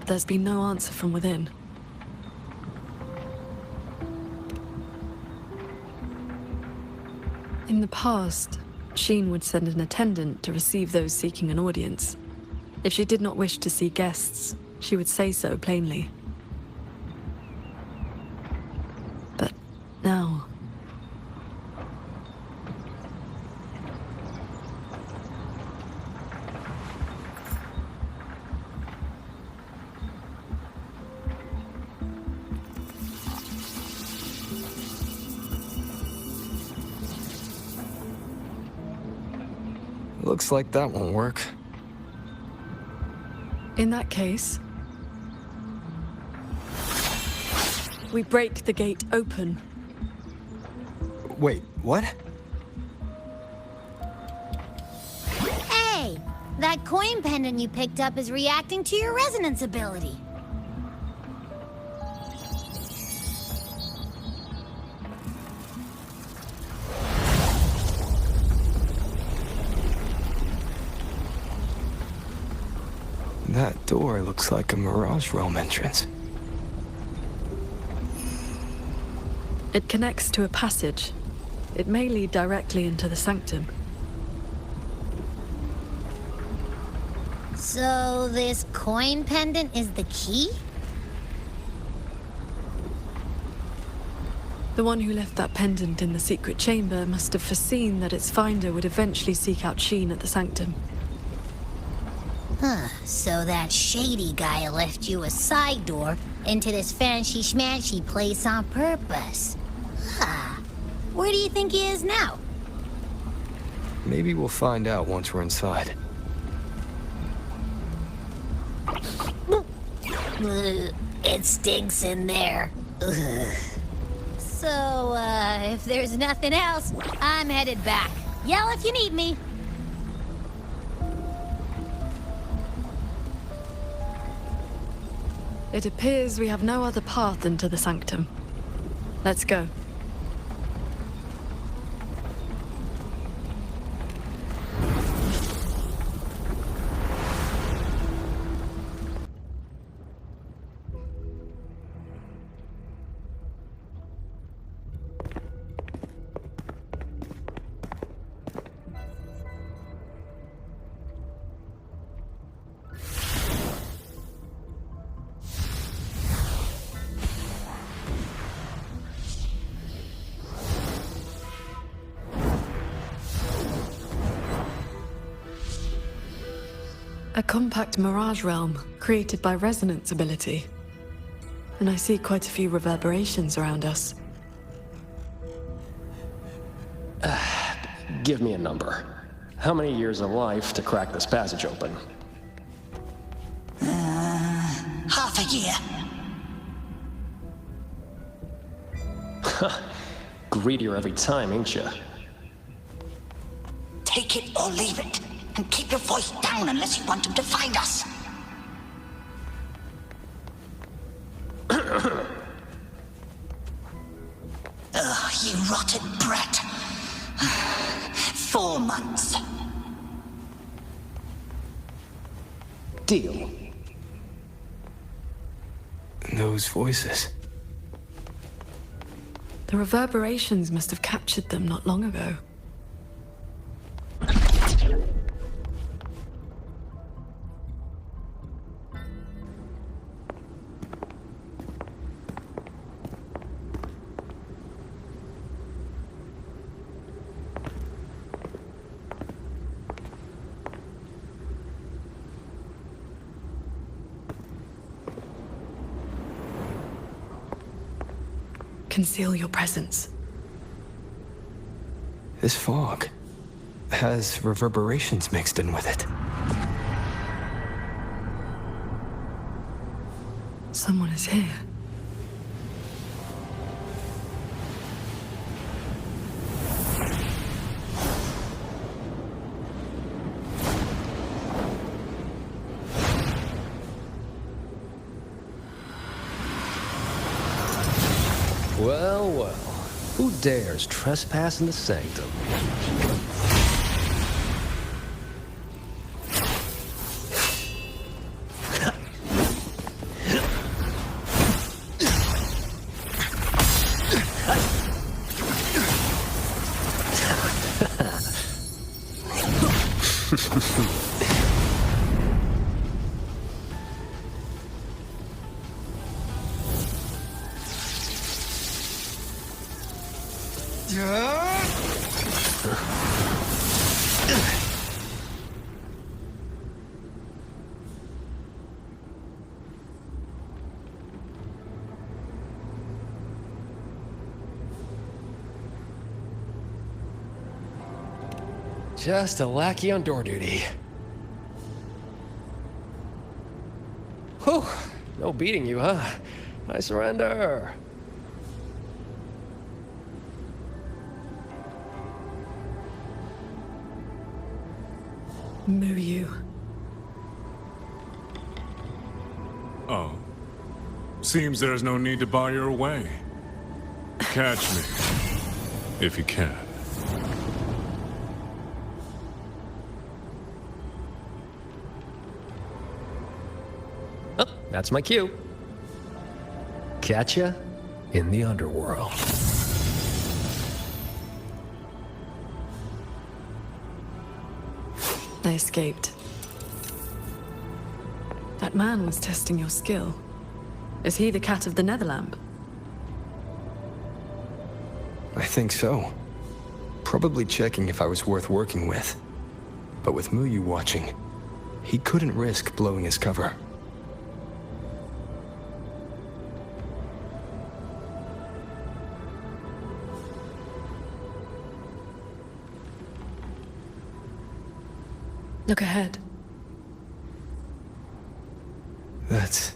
There's been no answer from within. In the past, Sheen would send an attendant to receive those seeking an audience. If she did not wish to see guests, she would say so plainly. But now... Looks like that won't work. In that case... we break the gate open. Wait, what? Hey! That coin pendant you picked up is reacting to your resonance ability. That door looks like a Mirage Realm entrance. It connects to a passage. It may lead directly into the sanctum. So this coin pendant is the key? The one who left that pendant in the secret chamber must have foreseen that its finder would eventually seek out Sheen at the sanctum. Huh, so that shady guy left you a side door into this fancy schmancy place on purpose. Huh. Where do you think he is now? Maybe we'll find out once we're inside. It stinks in there. Ugh. So, if there's nothing else, I'm headed back. Yell if you need me. It appears we have no other path into the sanctum. Let's go. A compact mirage realm created by resonance ability. And I see quite a few reverberations around us. Give me a number. How many years of life to crack this passage open? Half a year. Greedier every time, ain't ya? Take it or leave it. And keep your voice down unless you want him to find us. Ugh, you rotten brat. 4 months. Deal. Those voices. The reverberations must have captured them not long ago. Conceal your presence. This fog has reverberations mixed in with it. Someone is here. Well, well. Who dares trespass in the sanctum? Just a lackey on door duty. Whew, no beating you, huh? I surrender. Moo you. Oh. Seems there's no need to bar your way. Catch me. If you can. Oh, that's my cue. Catcha in the underworld. I escaped. That man was testing your skill. Is he the cat of the Netherlamp? I think so. Probably checking if I was worth working with. But with Muyu watching, he couldn't risk blowing his cover. Look ahead. That's...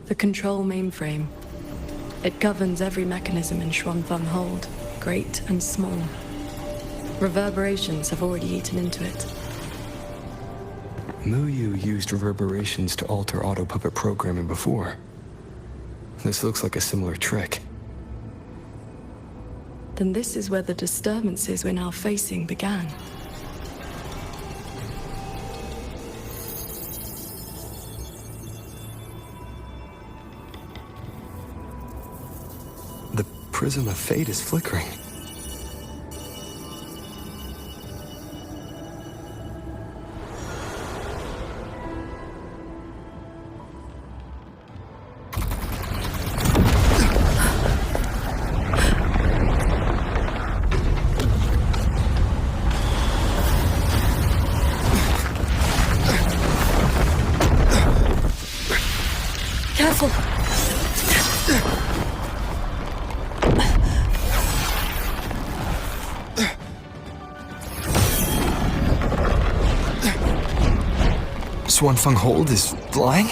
the control mainframe. It governs every mechanism in Xuanfeng Hold, great and small. Reverberations have already eaten into it. Muyu used reverberations to alter auto-puppet programming before. This looks like a similar trick. Then this is where the disturbances we're now facing began. The prism of fate is flickering. Careful! Xuanfeng Hold is flying?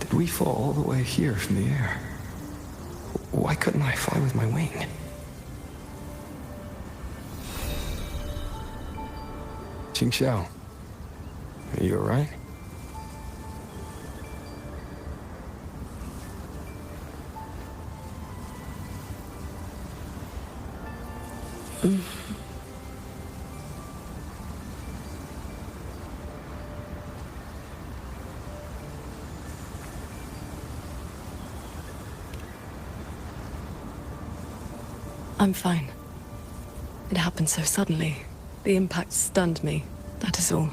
Did we fall all the way here from the air? Why couldn't I fly with my wing? Qingxiao, are you alright? I'm fine. It happened so suddenly. The impact stunned me, that is all.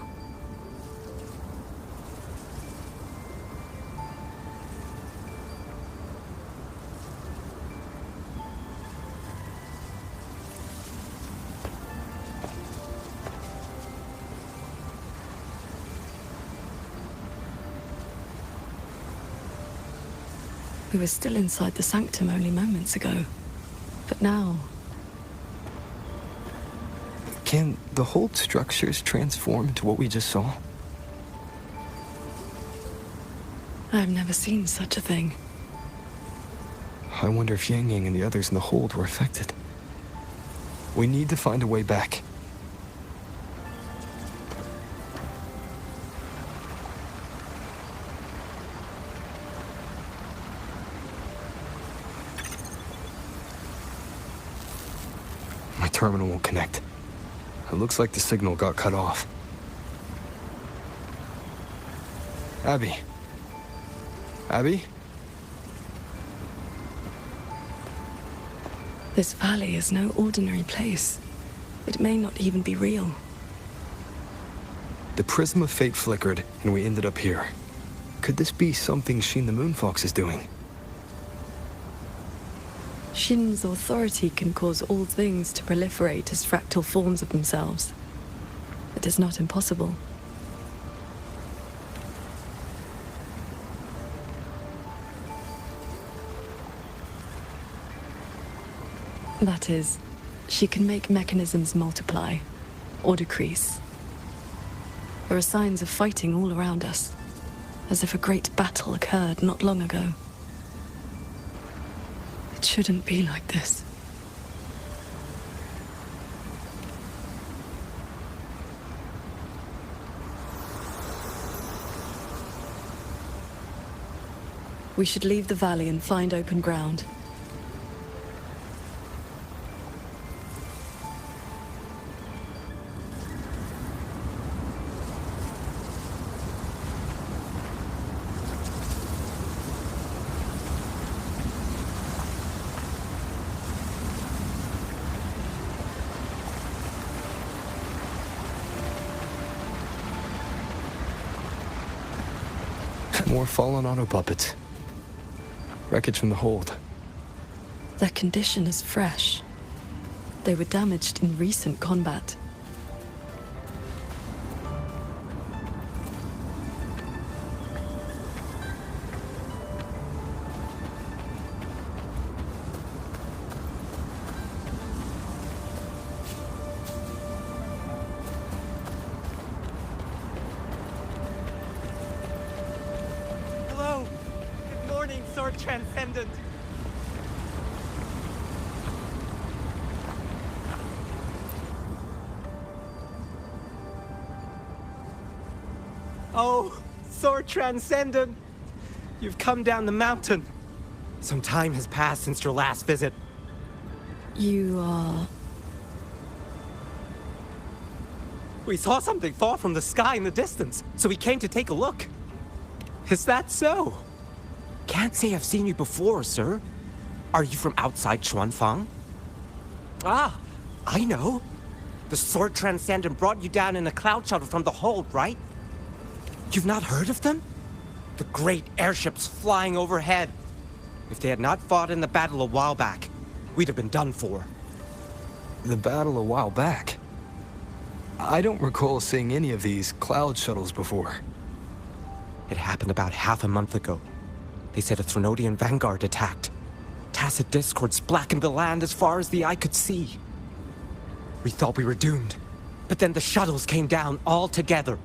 We were still inside the sanctum only moments ago. But now... Can the Hold structures transform into what we just saw? I've never seen such a thing. I wonder if Yang Yang and the others in the Hold were affected. We need to find a way back. My terminal won't connect. It looks like the signal got cut off. Abby? Abby? This valley is no ordinary place. It may not even be real. The prism of fate flickered, and we ended up here. Could this be something Shin the Moonfox is doing? Shin's authority can cause all things to proliferate as fractal forms of themselves. It is not impossible. That is, she can make mechanisms multiply, or decrease. There are signs of fighting all around us, as if a great battle occurred not long ago. It shouldn't be like this. We should leave the valley and find open ground. More fallen auto puppets. Wreckage from the hold. Their condition is fresh. They were damaged in recent combat. Hello! Good morning, Sword Transcendent! Oh, Sword Transcendent! You've come down the mountain. Some time has passed since your last visit. You are... We saw something fall from the sky in the distance, so we came to take a look. Is that so? Can't say I've seen you before, sir. Are you from outside Xuanfang? Ah, I know. The Sword Transcendent brought you down in a cloud shuttle from the hold, right? You've not heard of them? The great airships flying overhead. If they had not fought in the battle a while back, we'd have been done for. The battle a while back? I don't recall seeing any of these cloud shuttles before. It happened about half a month ago. They said a Threnodian vanguard attacked. Tacit discords blackened the land as far as the eye could see. We thought we were doomed, but then the shuttles came down all together.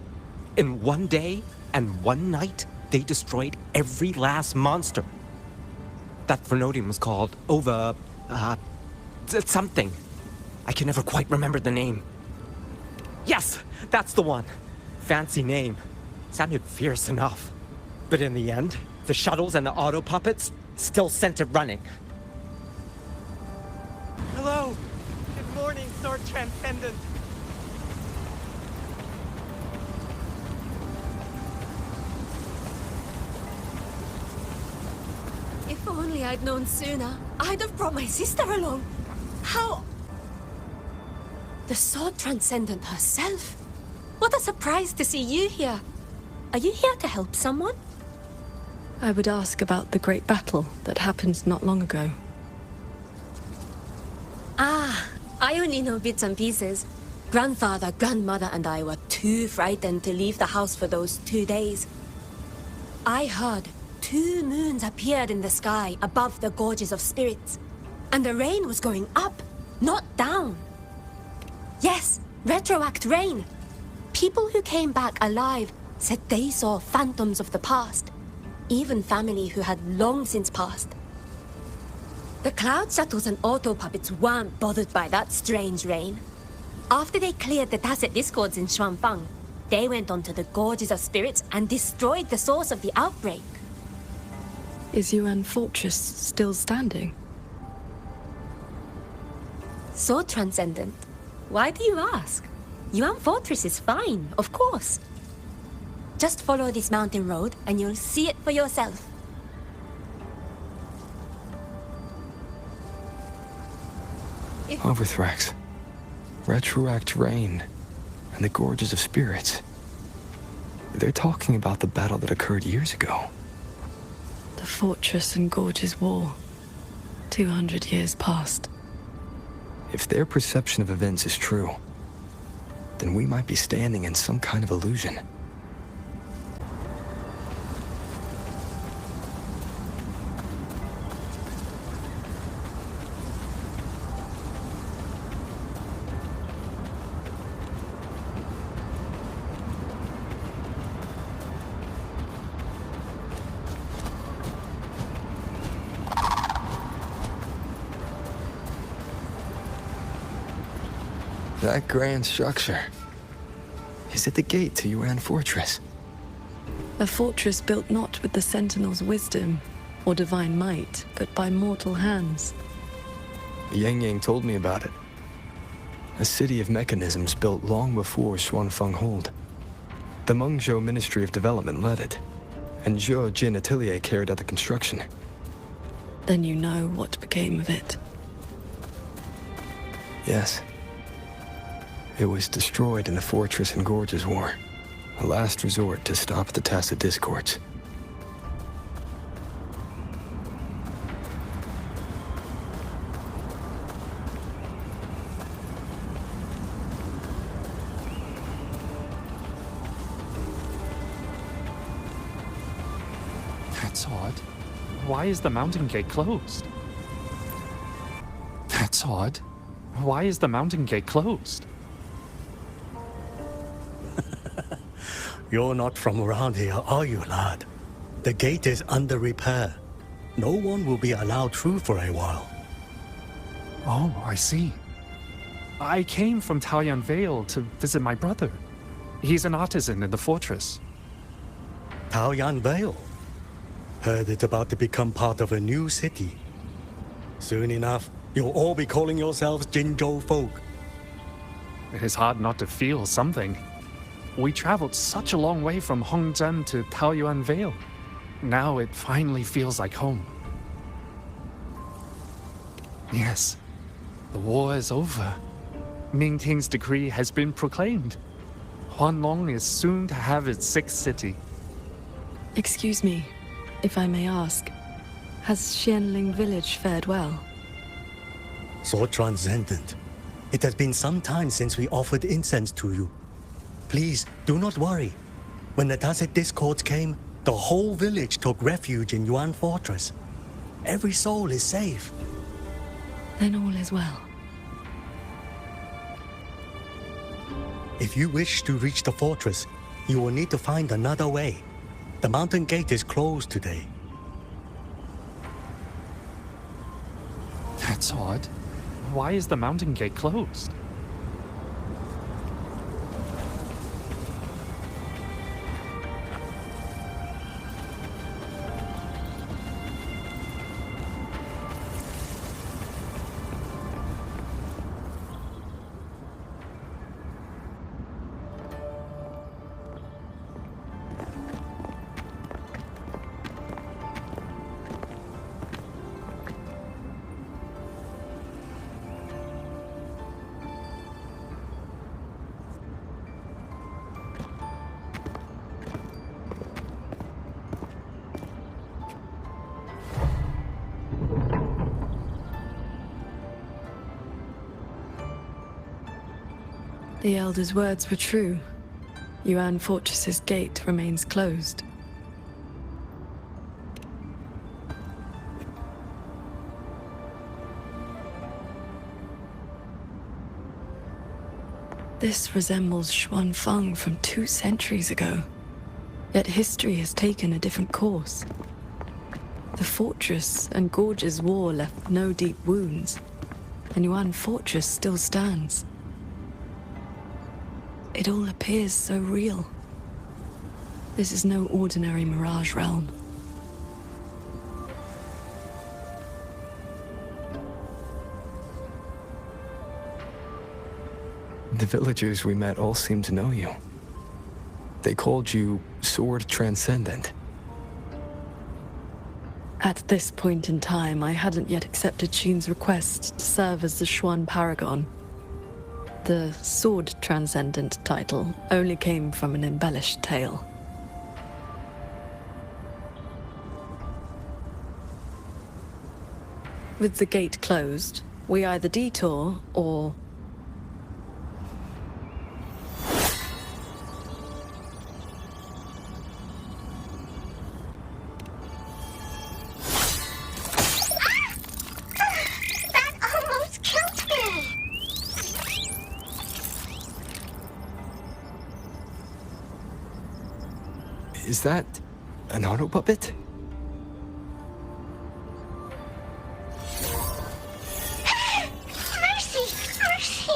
In one day and one night, they destroyed every last monster. That Threnodian was called something. I can never quite remember the name. Yes, that's the one. Fancy name. Sounded fierce enough. But in the end, the shuttles and the auto puppets still sent it running. Hello. Good morning, Sword Transcendent. If only I'd known sooner, I'd have brought my sister along. How? The Sword Transcendent herself? What a surprise to see you here. Are you here to help someone? I would ask about the great battle that happened not long ago. Ah, I only know bits and pieces. Grandfather, grandmother, and I were too frightened to leave the house for those 2 days. I heard 2 moons appeared in the sky above the gorges of spirits, and the rain was going up, not down. Yes, retroact rain. People who came back alive said they saw phantoms of the past, even family who had long since passed. The cloud shuttles and auto puppets weren't bothered by that strange rain. After they cleared the tacit discords in Xuanfang, they went onto the gorges of spirits and destroyed the source of the outbreak. Is Yuan Fortress still standing? So transcendent. Why do you ask? Yuan Fortress is fine, of course. Just follow this mountain road and you'll see it for yourself. Overthrax, retroact rain, and the gorges of spirits. They're talking about the battle that occurred years ago. The Fortress and Gorges War. 200 years past. If their perception of events is true, then we might be standing in some kind of illusion. That grand structure. Is it the gate to Yuan Fortress? A fortress built not with the Sentinel's wisdom or divine might, but by mortal hands. Yang Yang told me about it. A city of mechanisms built long before Xuanfeng Hold. The Mengzhou Ministry of Development led it, and Zhou Jin Atelier carried out the construction. Then you know what became of it. Yes. It was destroyed in the Fortress and Gorges War, a last resort to stop the Tacit Discords. That's odd. Why is the mountain gate closed? That's odd. Why is the mountain gate closed? You're not from around here, are you, lad? The gate is under repair. No one will be allowed through for a while. Oh, I see. I came from Taoyuan Vale to visit my brother. He's an artisan in the fortress. Taoyuan Vale? Heard it's about to become part of a new city. Soon enough, you'll all be calling yourselves Jinzhou folk. It is hard not to feel something. We traveled such a long way from Hongzhen to Taoyuan Vale. Now it finally feels like home. Yes, the war is over. Ming Ting's decree has been proclaimed. Huanlong is soon to have its sixth city. Excuse me, if I may ask, has Xianling village fared well? So transcendent. It has been some time since we offered incense to you. Please, do not worry. When the Tacit Discords came, the whole village took refuge in Yuan Fortress. Every soul is safe. Then all is well. If you wish to reach the fortress, you will need to find another way. The mountain gate is closed today. That's odd. Why is the mountain gate closed? The Elder's words were true. Yuan Fortress's gate remains closed. This resembles Xuanfeng from 2 centuries ago. Yet history has taken a different course. The fortress and Gorge's war left no deep wounds, and Yuan Fortress still stands. It all appears so real. This is no ordinary mirage realm. The villagers we met all seemed to know you. They called you Sword Transcendent. At this point in time, I hadn't yet accepted Xin's request to serve as the Xuan Paragon. The Sword Transcendent title only came from an embellished tale. With the gate closed, we either detour or... Is that an auto puppet? Mercy! Mercy!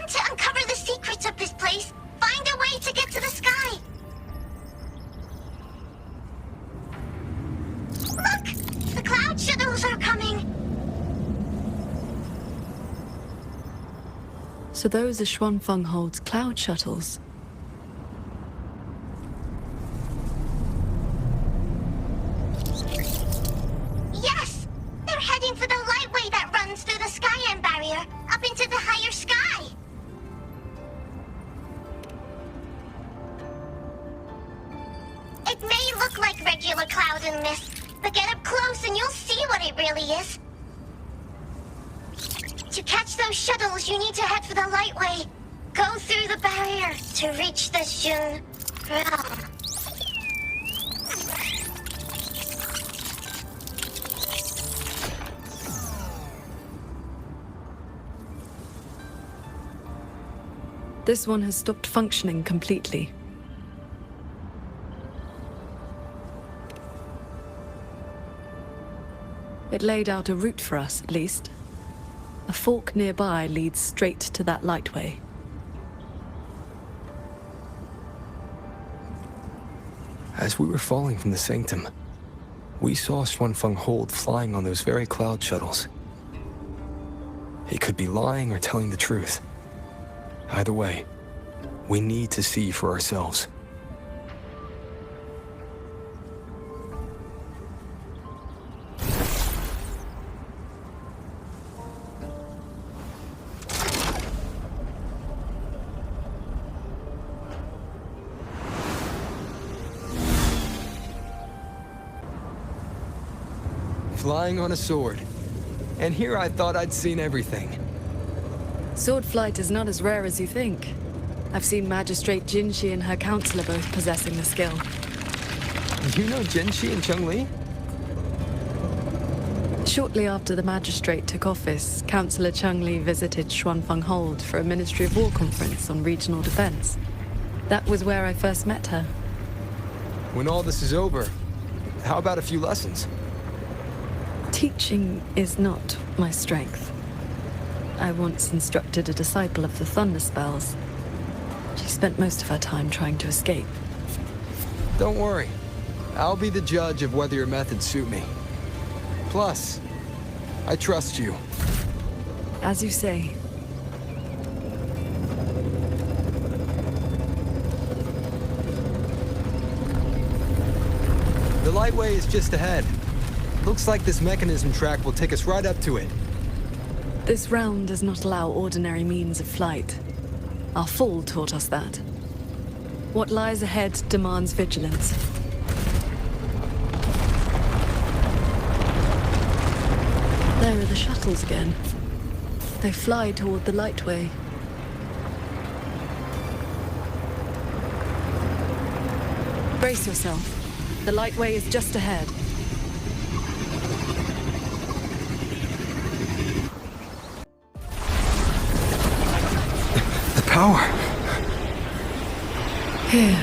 want to uncover the secrets of this place, find a way to get to the sky. Look! The cloud shadows are coming! So those are Xuanfeng Hold's cloud shuttles. Yes! They're heading for the lightway that runs through the Skyend barrier, up into the higher sky! It may look like regular cloud and mist, but get up close and you'll see what it really is. To catch those shuttles, you need to head for the lightway. Go through the barrier to reach the Xun realm. This one has stopped functioning completely. It laid out a route for us, at least. A fork nearby leads straight to that lightway. As we were falling from the sanctum, we saw Xuanfeng Hold flying on those very cloud shuttles. He could be lying or telling the truth. Either way, we need to see for ourselves. Flying on a sword. And here I thought I'd seen everything. Sword flight is not as rare as you think. I've seen Magistrate Jinshi and her counselor both possessing the skill. You know Jinshi and Cheng-Li? Shortly after the Magistrate took office, Councillor Cheng-Li visited Xuanfeng Hold for a Ministry of War conference on regional defense. That was where I first met her. When all this is over, how about a few lessons? Teaching is not my strength. I once instructed a disciple of the Thunder Spells. She spent most of her time trying to escape. Don't worry. I'll be the judge of whether your methods suit me. Plus, I trust you. As you say. The lightway is just ahead. Looks like this mechanism track will take us right up to it. This realm does not allow ordinary means of flight. Our fall taught us that. What lies ahead demands vigilance. There are the shuttles again. They fly toward the lightway. Brace yourself. The lightway is just ahead. Power. Here.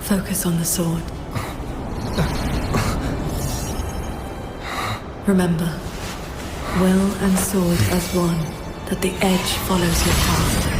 Focus on the sword. Remember, will and sword as one, that the edge follows your path.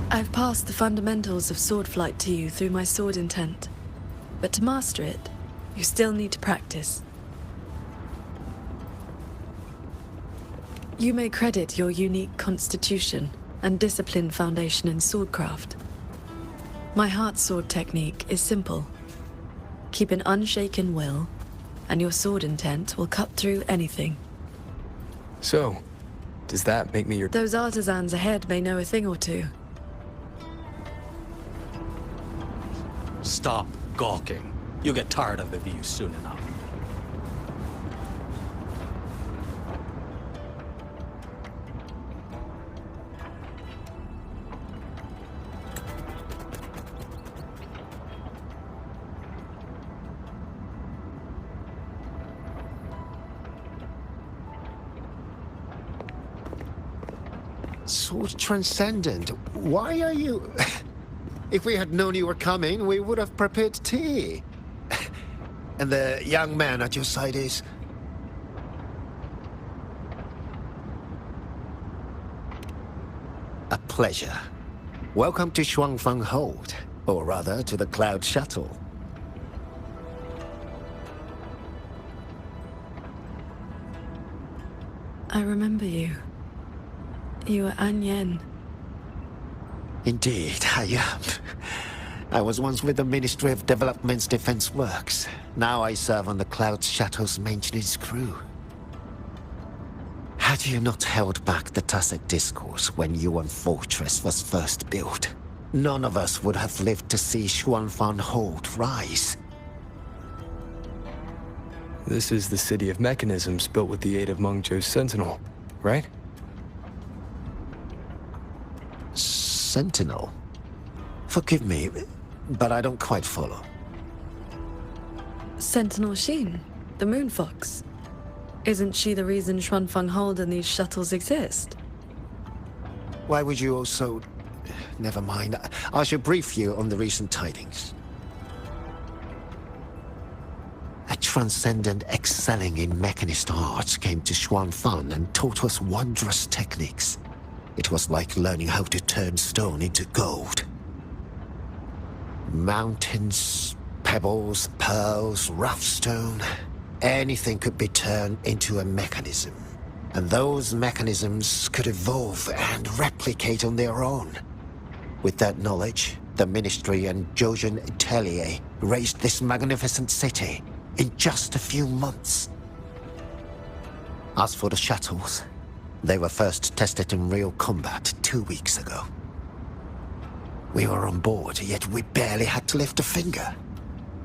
I've passed the fundamentals of sword flight to you through my sword intent. But to master it, you still need to practice. You may credit your unique constitution and disciplined foundation in swordcraft. My heart sword technique is simple. Keep an unshaken will, and your sword intent will cut through anything. So, does that make me your... Those artisans ahead may know a thing or two. Stop gawking. You'll get tired of the view soon enough. Sword Transcendent, why are you... If we had known you were coming, we would have prepared tea. And the young man at your side is... A pleasure. Welcome to Xuanfeng Hold, or rather, to the Cloud Shuttle. I remember you. You were An Yen. Indeed, I am. I was once with the Ministry of Development's Defense Works. Now I serve on the Cloud Shuttle's maintenance crew. Had you not held back the Tacet Discourse when Yuan Fortress was first built, none of us would have lived to see Xuanfang Hold rise. This is the city of mechanisms built with the aid of Mengzhou's Sentinel, right? Sentinel? Forgive me, but I don't quite follow. Sentinel Sheen, the Moon Fox. Isn't she the reason Xuanfeng Hold and these shuttles exist? Why would you also... Never mind. I should brief you on the recent tidings. A transcendent excelling in mechanist arts came to Xuanfang and taught us wondrous techniques. It was like learning how to turn stone into gold. Mountains, pebbles, pearls, rough stone... Anything could be turned into a mechanism. And those mechanisms could evolve and replicate on their own. With that knowledge, the Ministry and Jojen Atelier raised this magnificent city in just a few months. As for the shuttles, they were first tested in real combat 2 weeks ago. We were on board, yet we barely had to lift a finger.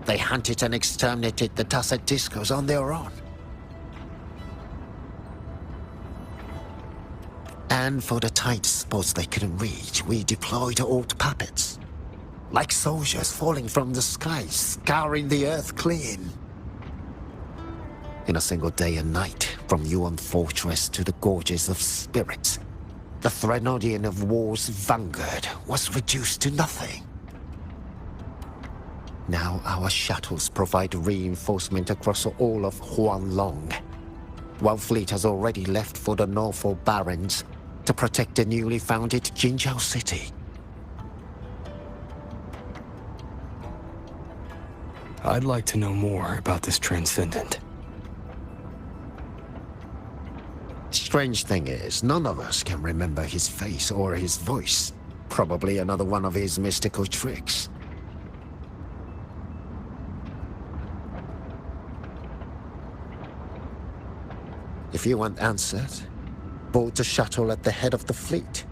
They hunted and exterminated the Tacet Discos on their own. And for the tight spots they couldn't reach, we deployed old puppets. Like soldiers falling from the sky, scouring the earth clean. In a single day and night, from Yuan Fortress to the Gorges of Spirits, the Threnodian of War's vanguard was reduced to nothing. Now our shuttles provide reinforcement across all of Huanglong. One fleet has already left for the Norfolk Barrens to protect the newly founded Jinzhou city. I'd like to know more about this Transcendent. Strange thing is, none of us can remember his face or his voice. Probably another one of his mystical tricks. If you want answered, board the shuttle at the head of the fleet.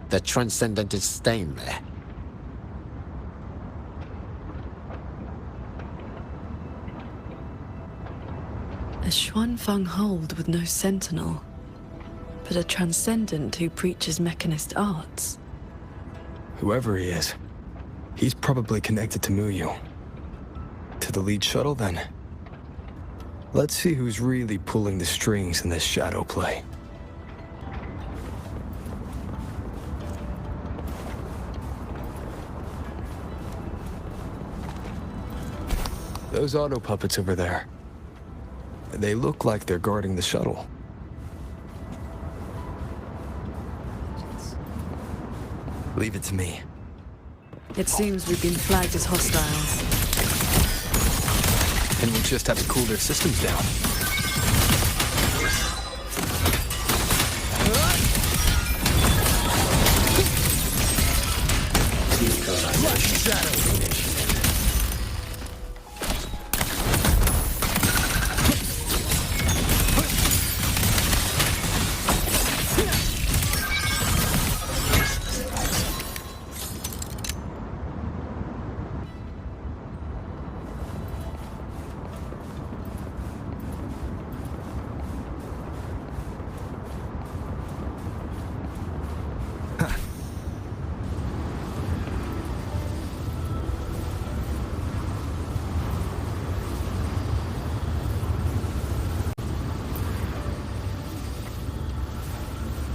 The Transcendent is staying there. A Xuanfeng Hold with no sentinel, but a Transcendent who preaches mechanist arts. Whoever he is, he's probably connected to Muyu. To the lead shuttle, then. Let's see who's really pulling the strings in this shadow play. Those auto puppets over there. They look like they're guarding the shuttle. Leave it to me. It seems we've been flagged as hostiles. And we'll just have to cool their systems down.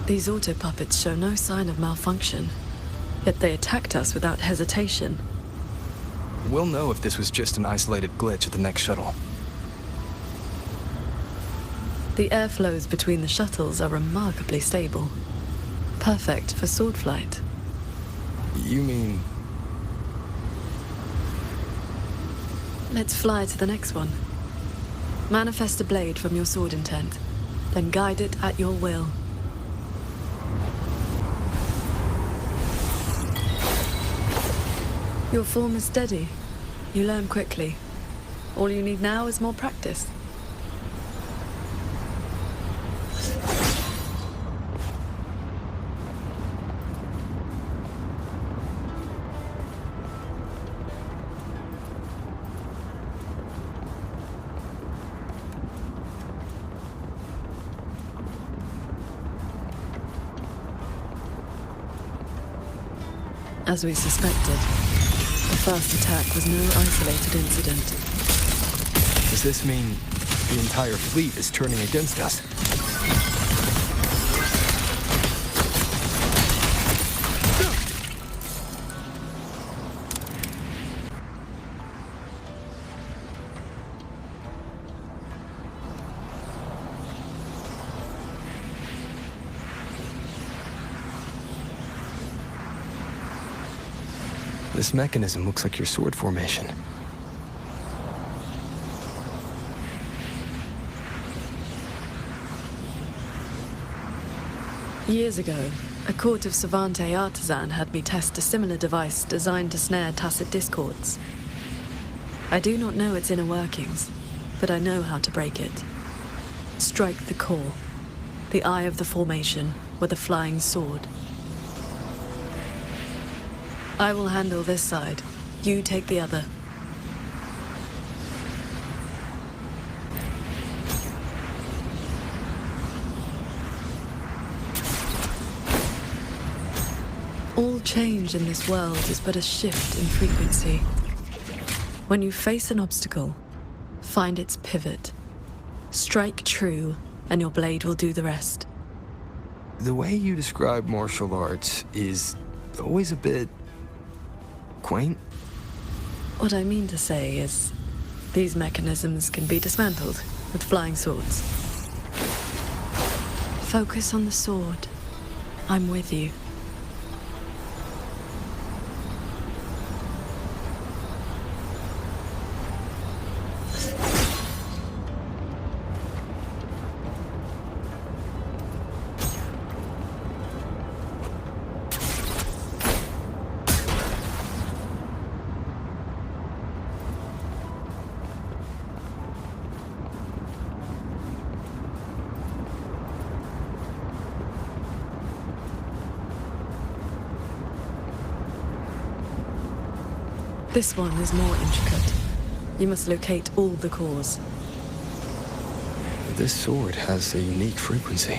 These auto puppets show no sign of malfunction, yet they attacked us without hesitation. We'll know if this was just an isolated glitch at the next shuttle. The airflows between the shuttles are remarkably stable. Perfect for sword flight. You mean... Let's fly to the next one. Manifest a blade from your sword intent, then guide it at your will. Your form is steady. You learn quickly. All you need now is more practice. As we suspected, the first attack was no isolated incident. Does this mean the entire fleet is turning against us? This mechanism looks like your sword formation. Years ago, a court of Savante artisan had me test a similar device designed to snare tacit discords. I do not know its inner workings, but I know how to break it. Strike the core, the eye of the formation, with a flying sword. I will handle this side. You take the other. All change in this world is but a shift in frequency. When you face an obstacle, find its pivot. Strike true, and your blade will do the rest. The way you describe martial arts is always a bit... quaint? What I mean to say is, these mechanisms can be dismantled with flying swords. Focus on the sword. I'm with you. This one is more intricate. You must locate all the cores. This sword has a unique frequency.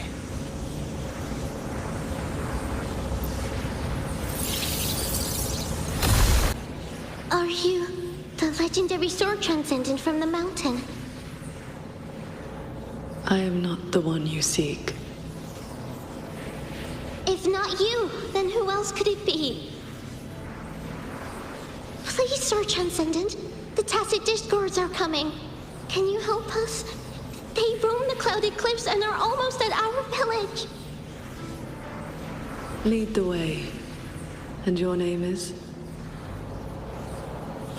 Are you the legendary sword transcendent from the mountain? I am not the one you seek. If not you, then who else could it be? Please, Sword Transcendent. The Tacit Discords are coming. Can you help us? They roam the clouded cliffs and are almost at our village. Lead the way. And your name is?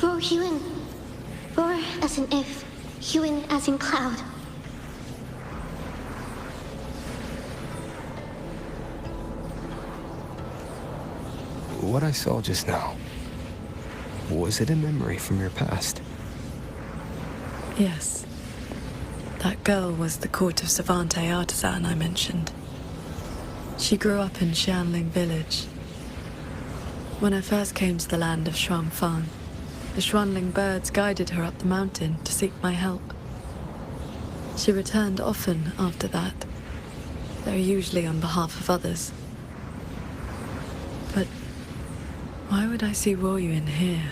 Roar-Huin. Roar as in if, Huin as in cloud. What I saw just now, was it a memory from your past? Yes. That girl was the court of Savante artisan I mentioned. She grew up in Xianling village. When I first came to the land of Xuanfang, the Xuanling birds guided her up the mountain to seek my help. She returned often after that, though usually on behalf of others. But why would I see Royuin here?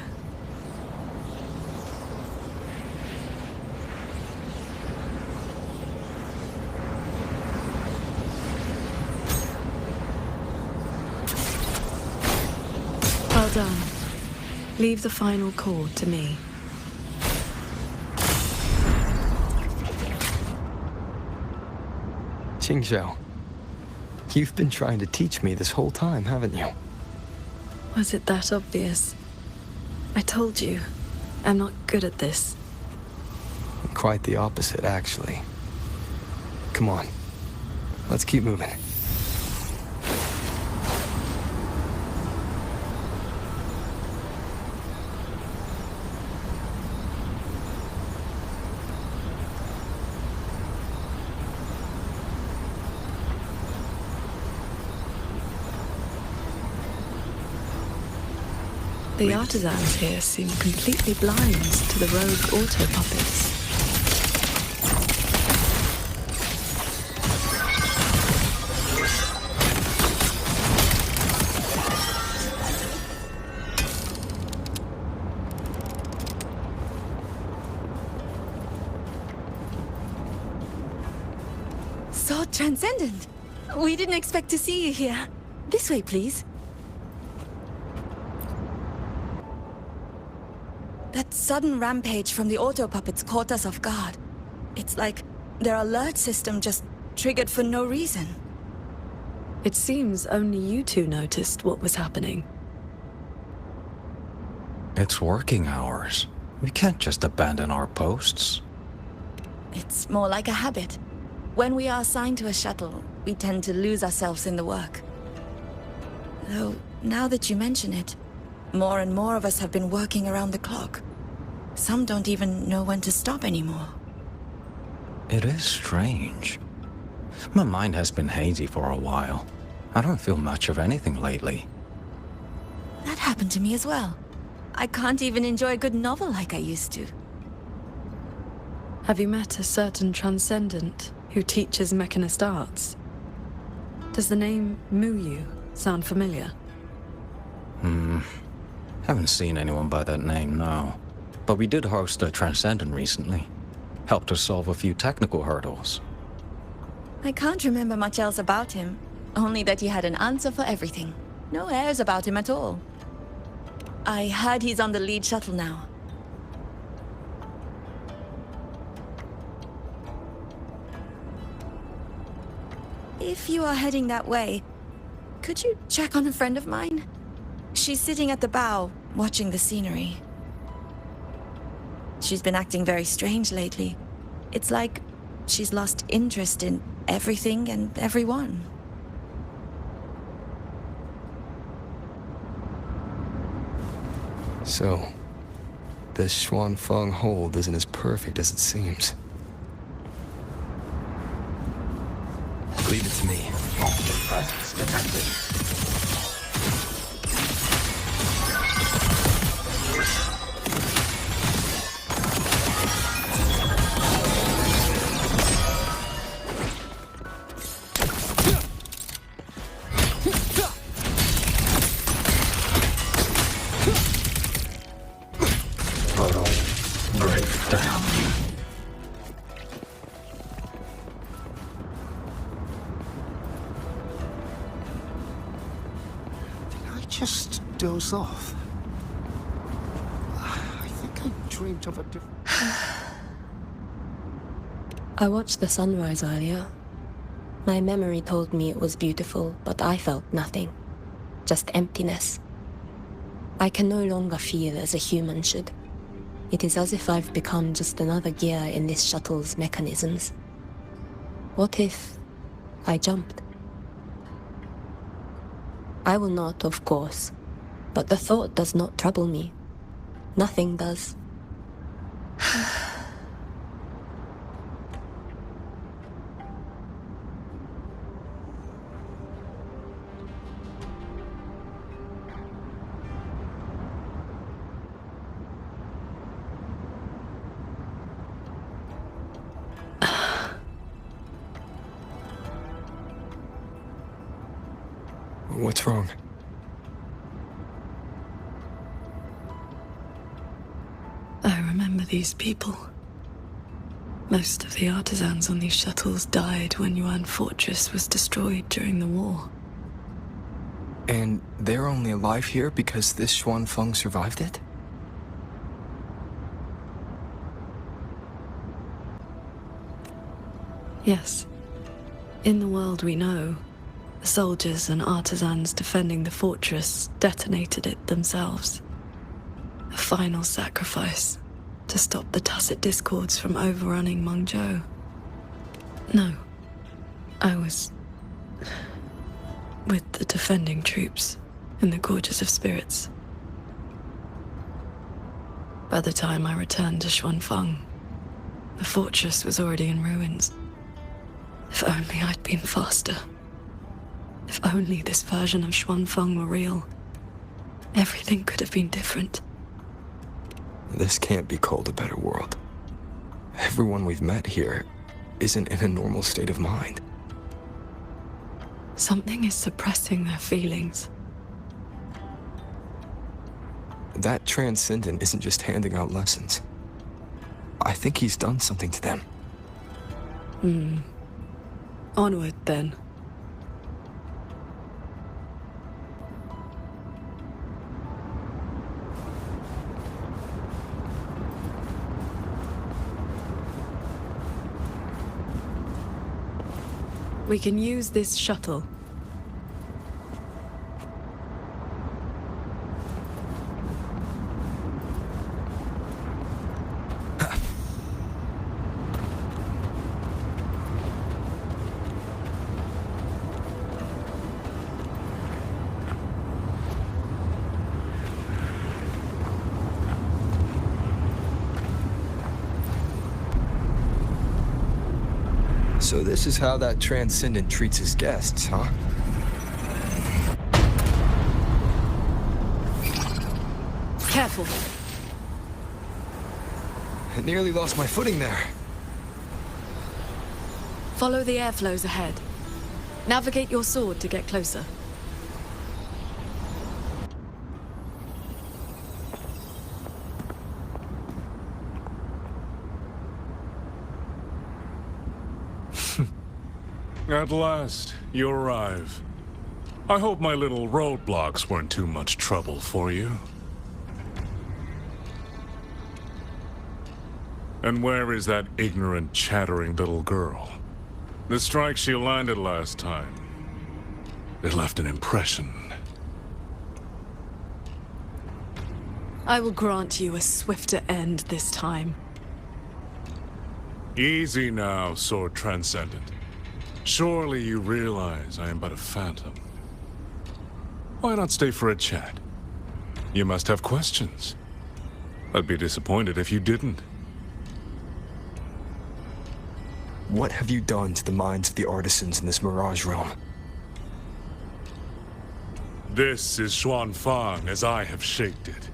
done. Leave the final core to me. Qingzhou, you've been trying to teach me this whole time, haven't you? Was it that obvious? I told you, I'm not good at this. Quite the opposite, actually. Come on, let's keep moving. The artisans here seem completely blind to the rogue auto puppets. So transcendent. We didn't expect to see you here. This way, please. That sudden rampage from the auto puppets caught us off guard. It's like their alert system just triggered for no reason. It seems only you two noticed what was happening. It's working hours. We can't just abandon our posts. It's more like a habit. When we are assigned to a shuttle, we tend to lose ourselves in the work. Though, now that you mention it, more and more of us have been working around the clock. Some don't even know when to stop anymore. It is strange. My mind has been hazy for a while. I don't feel much of anything lately. That happened to me as well. I can't even enjoy a good novel like I used to. Have you met a certain transcendent who teaches mechanist arts? Does the name Muyu sound familiar? Haven't seen anyone by that name, no. But we did host a Transcendent recently. Helped us solve a few technical hurdles. I can't remember much else about him. Only that he had an answer for everything. No airs about him at all. I heard he's on the lead shuttle now. If you are heading that way, could you check on a friend of mine? She's sitting at the bow, watching the scenery. She's been acting very strange lately. It's like she's lost interest in everything and everyone. So, this Xuanfeng hold isn't as perfect as it seems. Leave it to me. Presence detected. Just doze off. I think I dreamed of a different... I watched the sunrise earlier. My memory told me it was beautiful, but I felt nothing. Just emptiness. I can no longer feel as a human should. It is as if I've become just another gear in this shuttle's mechanisms. What if I jumped? I will not, of course, but the thought does not trouble me. Nothing does. What's wrong? I remember these people. Most of the artisans on these shuttles died when Yuan Fortress was destroyed during the war. And they're only alive here because this Xuanfeng survived it? Yes. In the world we know, the soldiers and artisans defending the fortress detonated it themselves. A final sacrifice to stop the Tacit Discords from overrunning Mengzhou. No, I was with the defending troops in the Gorges of Spirits. By the time I returned to Xuanfeng, the fortress was already in ruins. If only I'd been faster. If only this version of Xuanfeng were real. Everything could have been different. This can't be called a better world. Everyone we've met here isn't in a normal state of mind. Something is suppressing their feelings. That Transcendent isn't just handing out lessons. I think he's done something to them. Onward, then. We can use this shuttle. So this is how that Transcendent treats his guests, huh? Careful. I nearly lost my footing there. Follow the airflows ahead. Navigate your sword to get closer. At last, you arrive. I hope my little roadblocks weren't too much trouble for you. And where is that ignorant, chattering little girl? The strike she landed last time, it left an impression. I will grant you a swifter end this time. Easy now, Sword Transcendent. Surely you realize I am but a phantom. Why not stay for a chat? You must have questions. I'd be disappointed if you didn't. What have you done to the minds of the artisans in this Mirage realm? This is Xuanfeng as I have shaped it.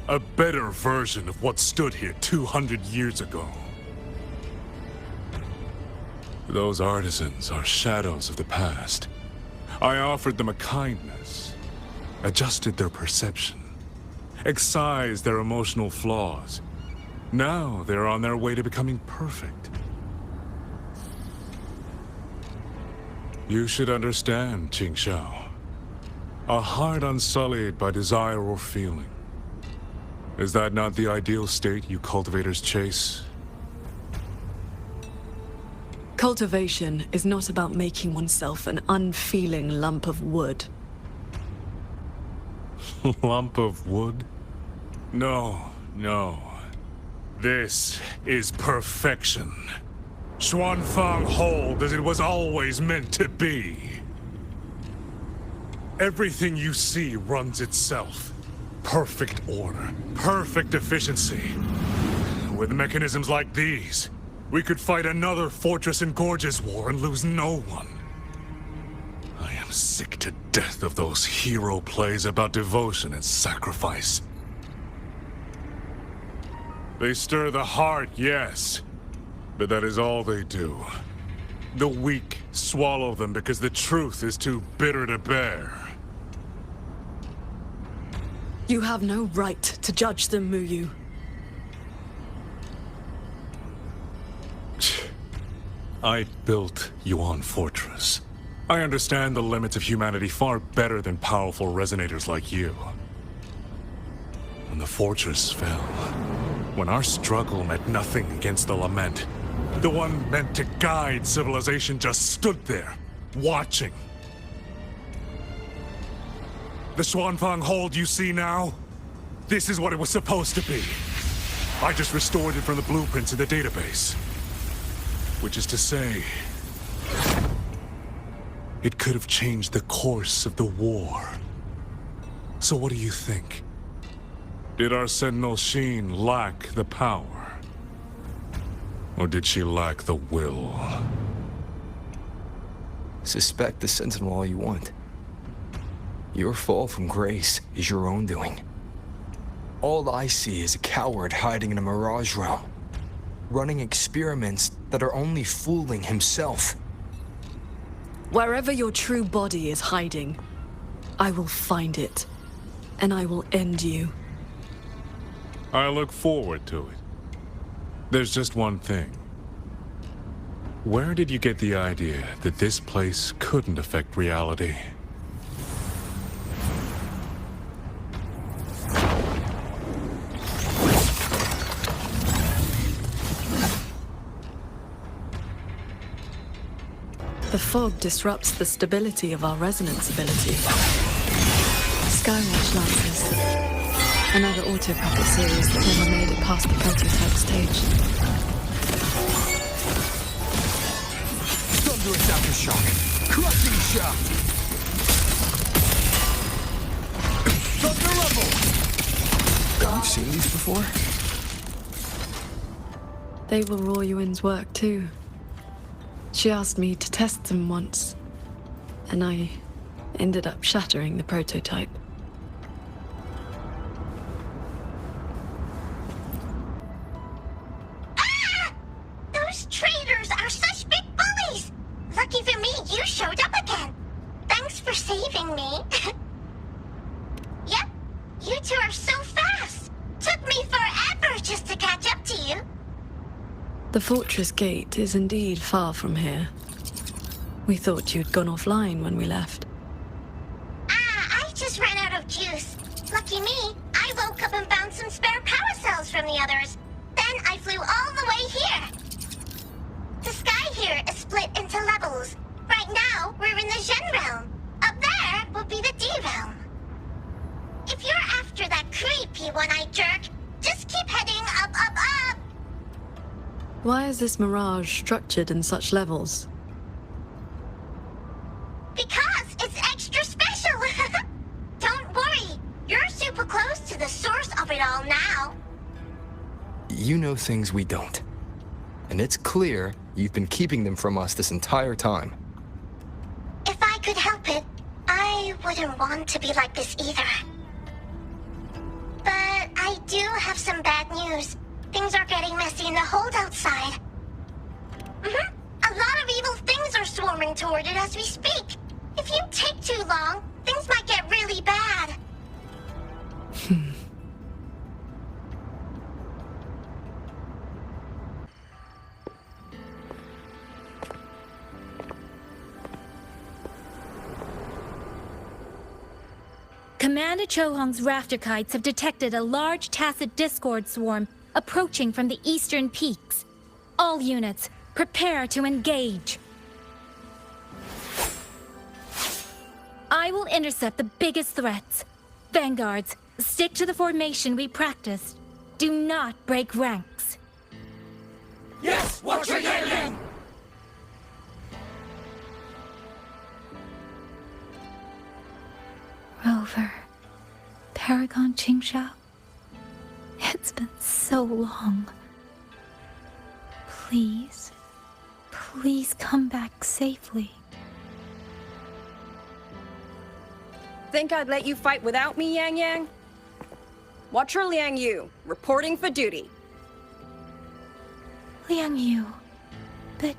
A better version of what stood here 200 years ago. Those artisans are shadows of the past. I offered them a kindness, adjusted their perception, excised their emotional flaws. Now they're on their way to becoming perfect. You should understand, Qingxiao. A heart unsullied by desire or feeling. Is that not the ideal state you cultivators chase? Cultivation is not about making oneself an unfeeling lump of wood. Lump of wood? No, no. This is perfection. Xuanfeng hold as it was always meant to be. Everything you see runs itself. Perfect order, perfect efficiency. With mechanisms like these, we could fight another Fortress and Gorges war and lose no one. I am sick to death of those hero plays about devotion and sacrifice. They stir the heart, yes, but that is all they do. The weak swallow them because the truth is too bitter to bear. You have no right to judge them, Muyu. I built Yuan Fortress. I understand the limits of humanity far better than powerful resonators like you. When the fortress fell, when our struggle meant nothing against the lament, the one meant to guide civilization just stood there, watching. The Xuanfang hold you see now? This is what it was supposed to be. I just restored it from the blueprints in the database. Which is to say, it could have changed the course of the war. So what do you think? Did our Sentinel Sheen lack the power? Or did she lack the will? Suspect the Sentinel all you want. Your fall from grace is your own doing. All I see is a coward hiding in a mirage realm, running experiments that are only fooling himself. Wherever your true body is hiding, I will find it, and I will end you. I look forward to it. There's just one thing. Where did you get the idea that this place couldn't affect reality? The fog disrupts the stability of our resonance ability. Skywatch Lancers. Another auto-puppet series that never made it past the prototype stage. Thunderous aftershock. Crushing shock. Thunder rumble. You've seen these before? They were Raw Yuan's work too. She asked me to test them once, and I ended up shattering the prototype. Ah! Those traitors are such big bullies! Lucky for me, you showed up again. Thanks for saving me. Yep, you two are so fast. Took me forever just to catch up to you. The fortress gate is indeed far from here. We thought you'd gone offline when we left. I just ran out of juice. Lucky me, I woke up and found some spare power cells from the others. Then I flew all the way here. The sky here is split into levels. Right now, we're in the Zhen realm. Up there will be the D realm. If you're after that creepy one-eyed jerk, just keep heading up, up, up. Why is this mirage structured in such levels? Because it's extra special. Don't worry, you're super close to the source of it all now. You know things we don't. And it's clear you've been keeping them from us this entire time. If I could help it, I wouldn't want to be like this either. But I do have some bad news. Things are getting messy in the hold outside. A lot of evil things are swarming toward it as we speak. If you take too long, things might get really bad. Commander Chohong's rafter kites have detected a large tacit discord swarm approaching from the eastern peaks. All units, prepare to engage. I will intercept the biggest threats. Vanguards, stick to the formation we practiced. Do not break ranks. Yes, watch your yelling! Rover, Paragon Qingshao. It's been so long. Please, please come back safely. Think I'd let you fight without me, Yang Yang? Watcher Liang Yu, reporting for duty. Liang Yu, but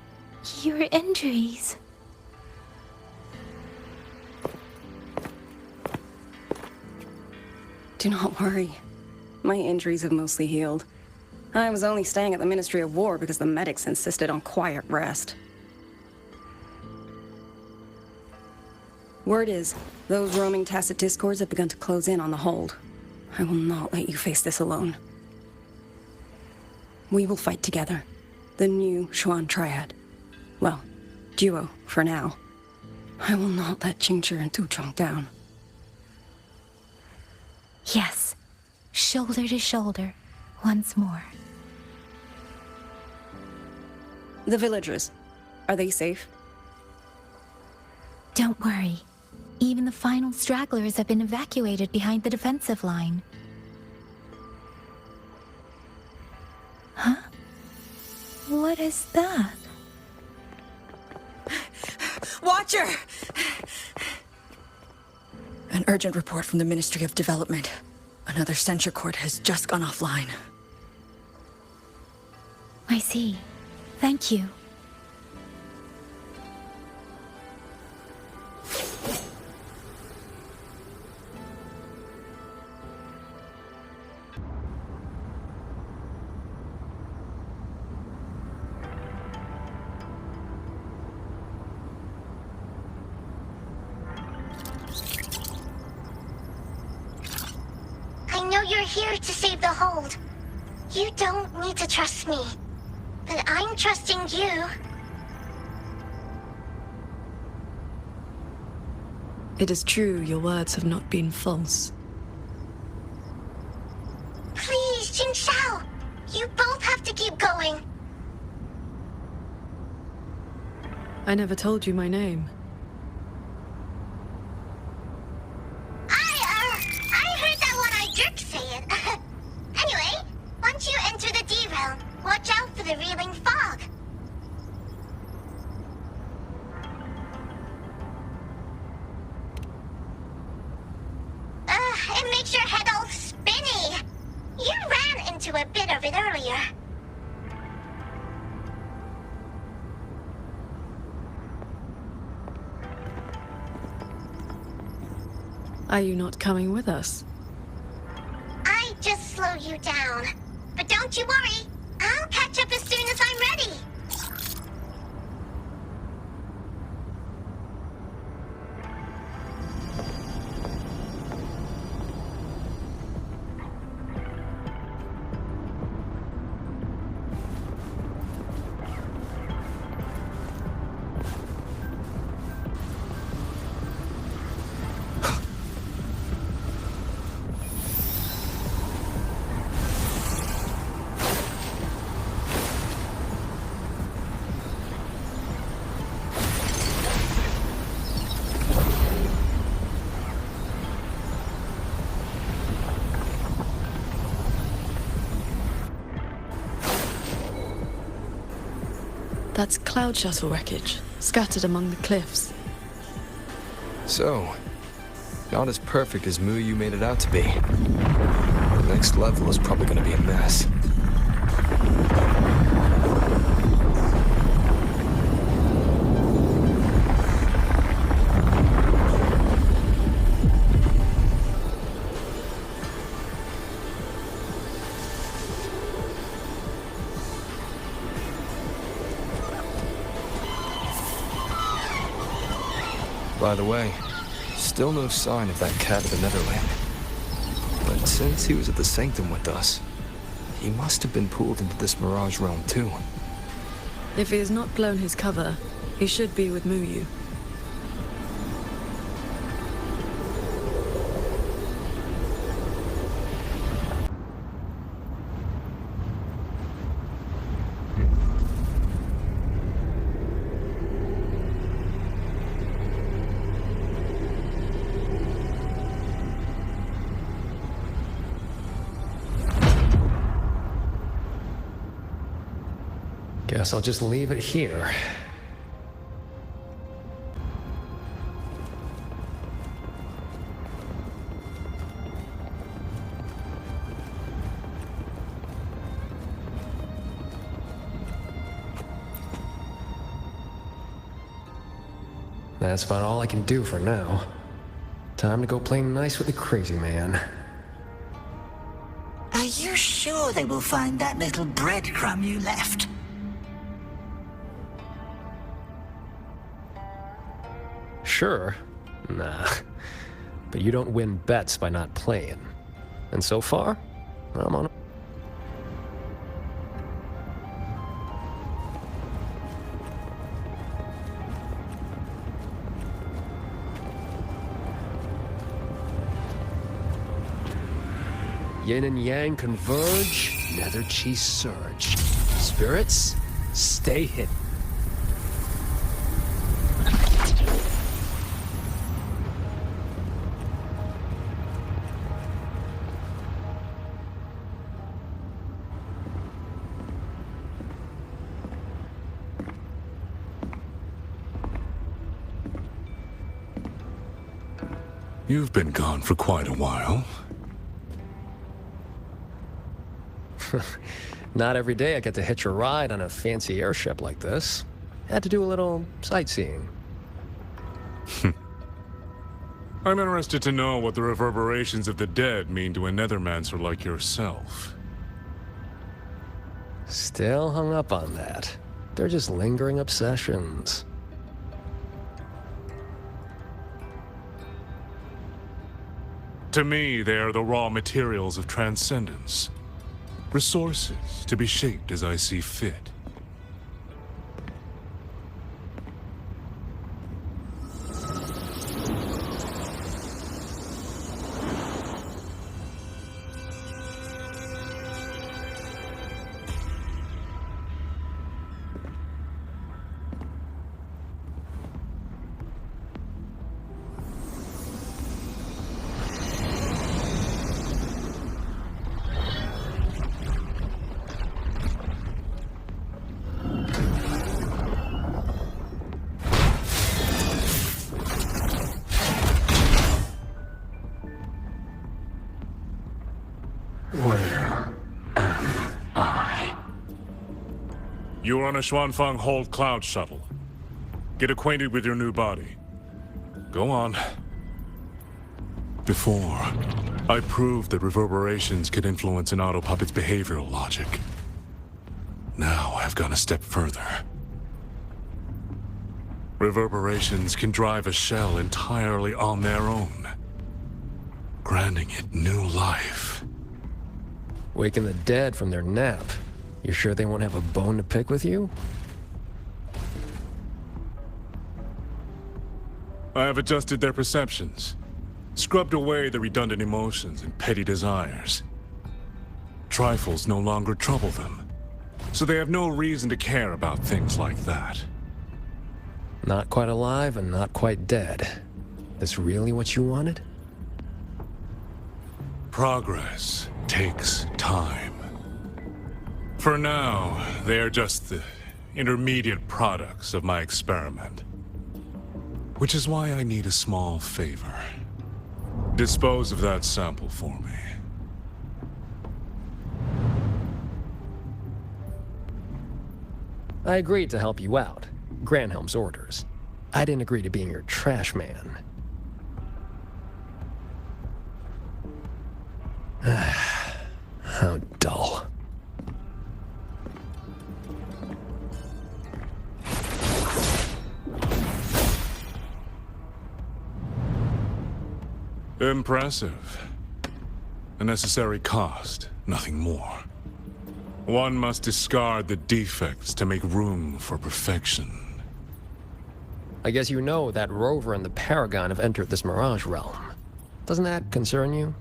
your injuries... Do not worry. My injuries have mostly healed. I was only staying at the Ministry of War because the medics insisted on quiet rest. Word is, those roaming tacit discords have begun to close in on the hold. I will not let you face this alone. We will fight together. The new Xuan Triad. Well, duo, for now. I will not let Qingzhi and Tuchong down. Yes, shoulder to shoulder, once more. The villagers, are they safe? Don't worry. Even the final stragglers have been evacuated behind the defensive line. Huh? What is that? Watcher! An urgent report from the Ministry of Development. Another censure court has just gone offline. I see. Thank you. I know you're here to save the hold. You don't need to trust me. But I'm trusting you. It is true your words have not been false. Please, Jin Shao. You both have to keep going. I never told you my name. I heard that one I jerked say it. Anyway, once you enter the D realm, watch out for the reeling fog. It makes your head all spinny. You ran into a bit of it earlier. Are you not coming with us? I just slow you down. But don't you worry. I'll catch up as soon as I'm ready. That's cloud shuttle wreckage, scattered among the cliffs. So, not as perfect as Muyu made it out to be. The next level is probably gonna be a mess. By the way, still no sign of that cat of the Netherland. But since he was at the Sanctum with us, he must have been pulled into this Mirage realm too. If he has not blown his cover, he should be with Muyu. Guess I'll just leave it here. That's about all I can do for now. Time to go play nice with the crazy man. Are you sure they will find that little breadcrumb you left? Sure. Nah. But you don't win bets by not playing. And so far, I'm on. Yin and yang converge, nether chi surge. Spirits, stay hidden. You've been gone for quite a while. Not every day I get to hitch a ride on a fancy airship like this. Had to do a little sightseeing. I'm interested to know what the reverberations of the dead mean to a nethermancer like yourself. Still hung up on that. They're just lingering obsessions. To me, they are the raw materials of transcendence. Resources to be shaped as I see fit. You're on a Xuanfang Hold Cloud shuttle. Get acquainted with your new body. Go on. Before, I proved that reverberations could influence an autopuppet's behavioral logic. Now I've gone a step further. Reverberations can drive a shell entirely on their own, granting it new life. Waking the dead from their nap. You sure they won't have a bone to pick with you? I have adjusted their perceptions, scrubbed away the redundant emotions and petty desires. Trifles no longer trouble them, so they have no reason to care about things like that. Not quite alive and not quite dead. This really what you wanted? Progress takes time. For now, they are just the intermediate products of my experiment. Which is why I need a small favor. Dispose of that sample for me. I agreed to help you out. Granhelm's orders. I didn't agree to being your trash man. How dull. Impressive. A necessary cost, nothing more. One must discard the defects to make room for perfection. I guess you know that Rover and the Paragon have entered this Mirage realm. Doesn't that concern you?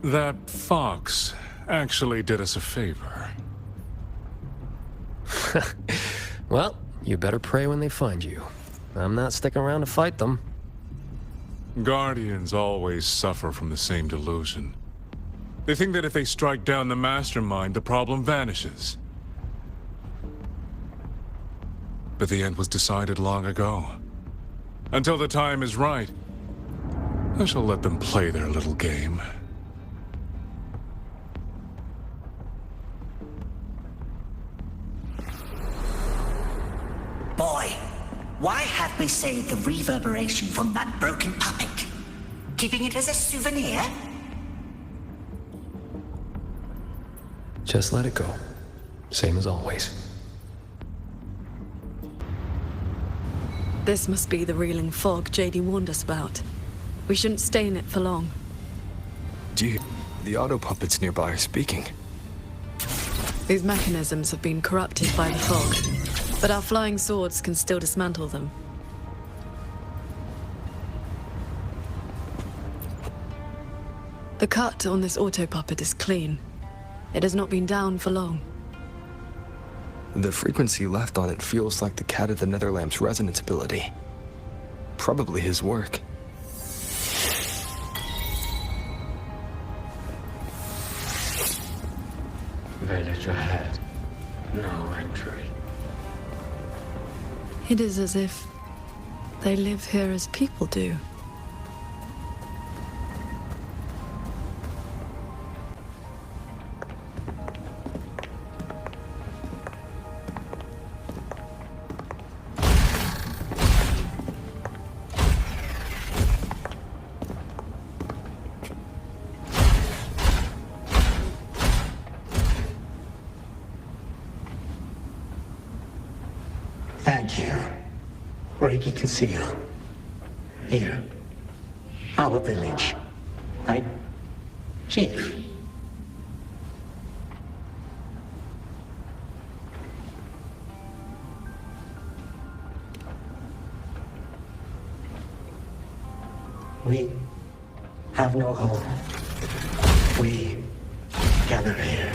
That fox actually did us a favor. Well, you better pray when they find you. I'm not sticking around to fight them. Guardians always suffer from the same delusion. They think that if they strike down the mastermind, the problem vanishes. But the end was decided long ago. Until the time is right, I shall let them play their little game. Boy, why have we saved the reverberation from that broken puppet? Keeping it as a souvenir? Just let it go. Same as always. This must be the reeling fog JD warned us about. We shouldn't stay in it for long. Gee, the auto puppets nearby are speaking. These mechanisms have been corrupted by the fog, but our flying swords can still dismantle them. The cut on this auto puppet is clean. It has not been down for long. The frequency left on it feels like the Cat of the Netherlamp's resonance ability. Probably his work. Village ahead. No entry. It is as if they live here as people do. Thank you. Reiki Conceal. Here. Our village. Right? Chief. We have no home. We gather here.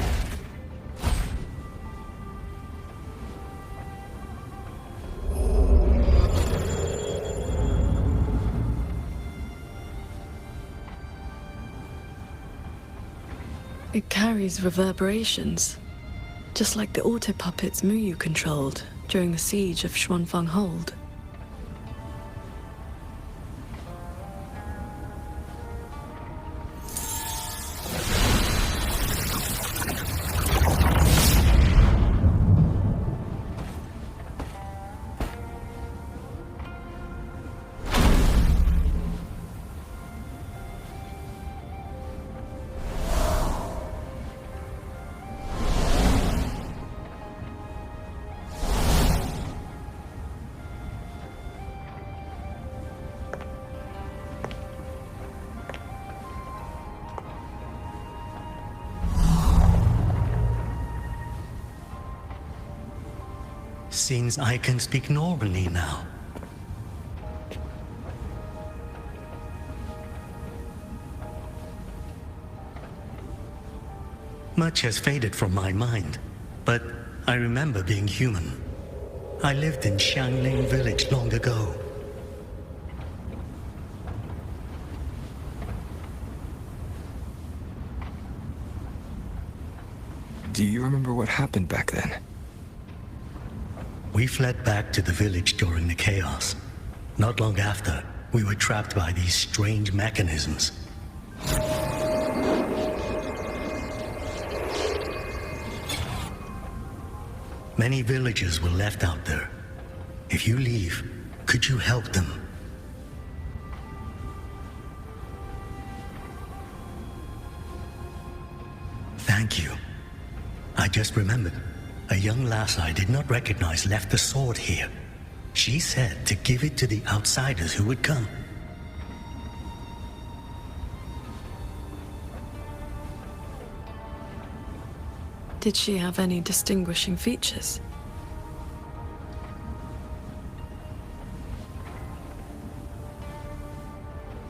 It carries reverberations, just like the auto puppets Muyu controlled during the siege of Xuanfang Hold. Seems I can speak normally now. Much has faded from my mind, but I remember being human. I lived in Xiangling village long ago. Do you remember what happened back then? We fled back to the village during the chaos. Not long after, we were trapped by these strange mechanisms. Many villagers were left out there. If you leave, could you help them? Thank you. I just remembered. A young lass I did not recognize left the sword here. She said to give it to the outsiders who would come. Did she have any distinguishing features?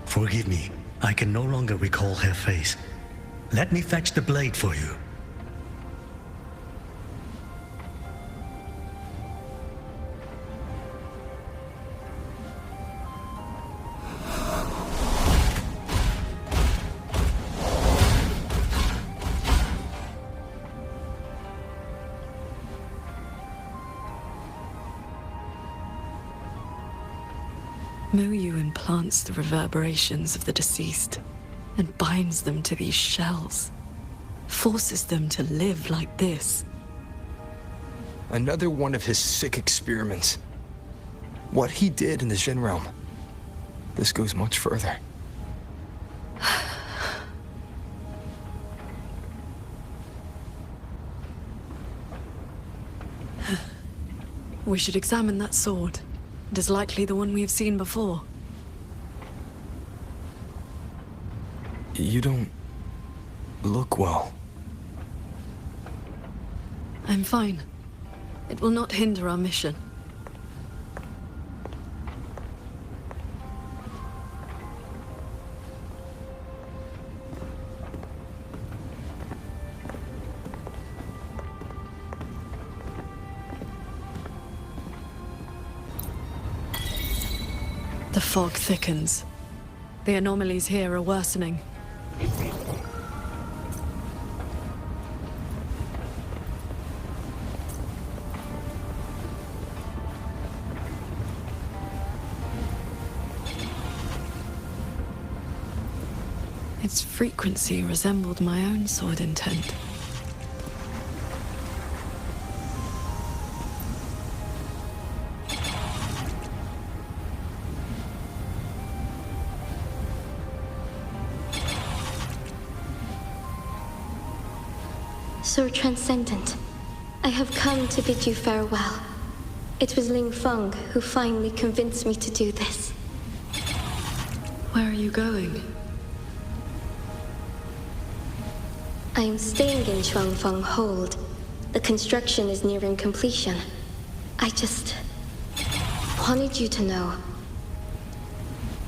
Forgive me, I can no longer recall her face. Let me fetch the blade for you. Muyu implants the reverberations of the deceased and binds them to these shells. Forces them to live like this. Another one of his sick experiments. What he did in the Jin realm. This goes much further. We should examine that sword. It is likely the one we have seen before. You don't look well. I'm fine. It will not hinder our mission. The fog thickens. The anomalies here are worsening. Its frequency resembled my own sword intent. Sir Transcendent, I have come to bid you farewell. It was Ling Feng who finally convinced me to do this. Where are you going? I am staying in Xuanfeng Hold. The construction is nearing completion. I just wanted you to know.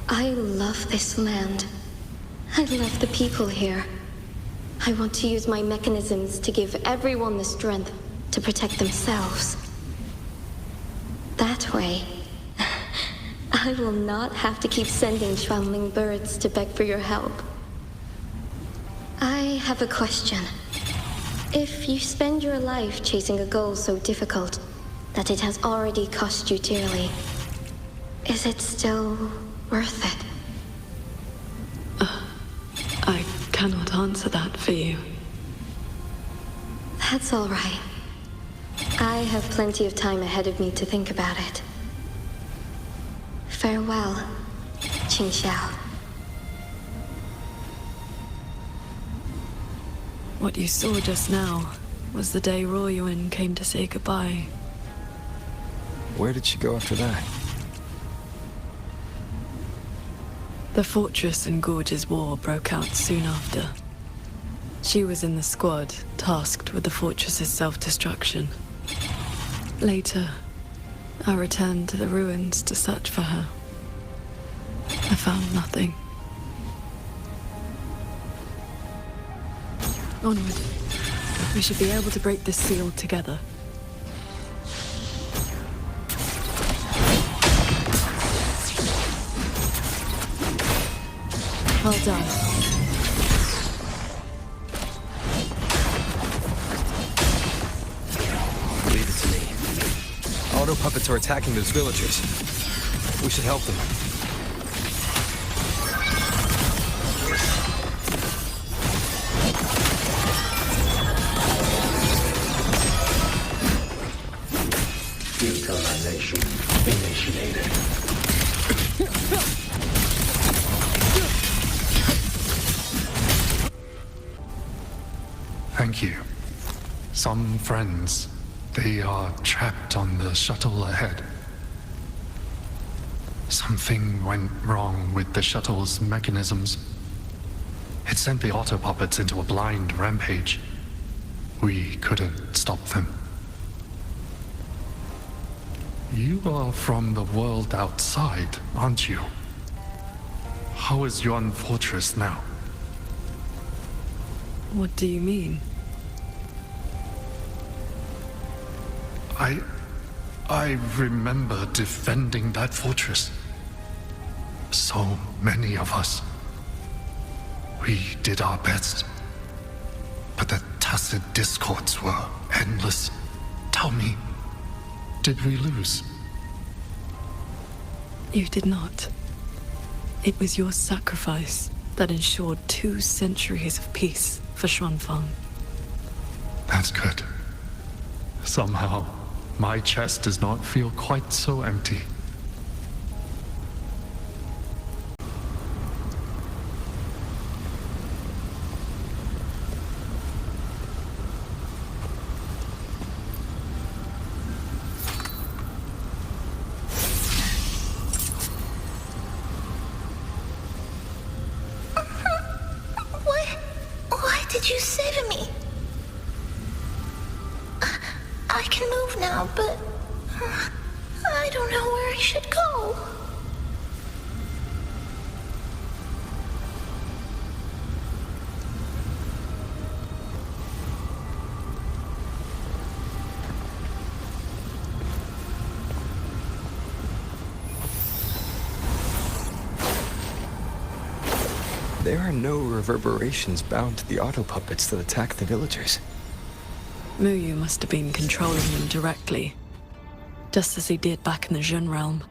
I love this land. I love the people here. I want to use my mechanisms to give everyone the strength to protect themselves. That way, I will not have to keep sending Xuanling birds to beg for your help. I have a question. If you spend your life chasing a goal so difficult that it has already cost you dearly, is it still worth it? I cannot answer that for you. That's all right. I have plenty of time ahead of me to think about it. Farewell, Qingxiao. What you saw just now was the day Royuan came to say goodbye. Where did she go after that? The Fortress and Gorges War broke out soon after. She was in the squad tasked with the fortress's self-destruction. Later, I returned to the ruins to search for her. I found nothing. Onward. We should be able to break this seal together. Well done. Leave it to me. Auto puppets are attacking those villagers. We should help them. Decolonization initiated. Thank you. Some friends, they are trapped on the shuttle ahead. Something went wrong with the shuttle's mechanisms. It sent the auto puppets into a blind rampage. We couldn't stop them. You are from the world outside, aren't you? How is Yuan Fortress now? What do you mean? I remember defending that fortress. So many of us. We did our best. But the tacit discords were endless. Tell me, did we lose? You did not. It was your sacrifice that ensured 2 centuries of peace for Xuanfeng. That's good. Somehow, my chest does not feel quite so empty. did you say to me? I can move now, but I don't know where I should go. There are no reverberations bound to the auto puppets that attack the villagers. Muyu must have been controlling them directly, just as he did back in the Jun realm.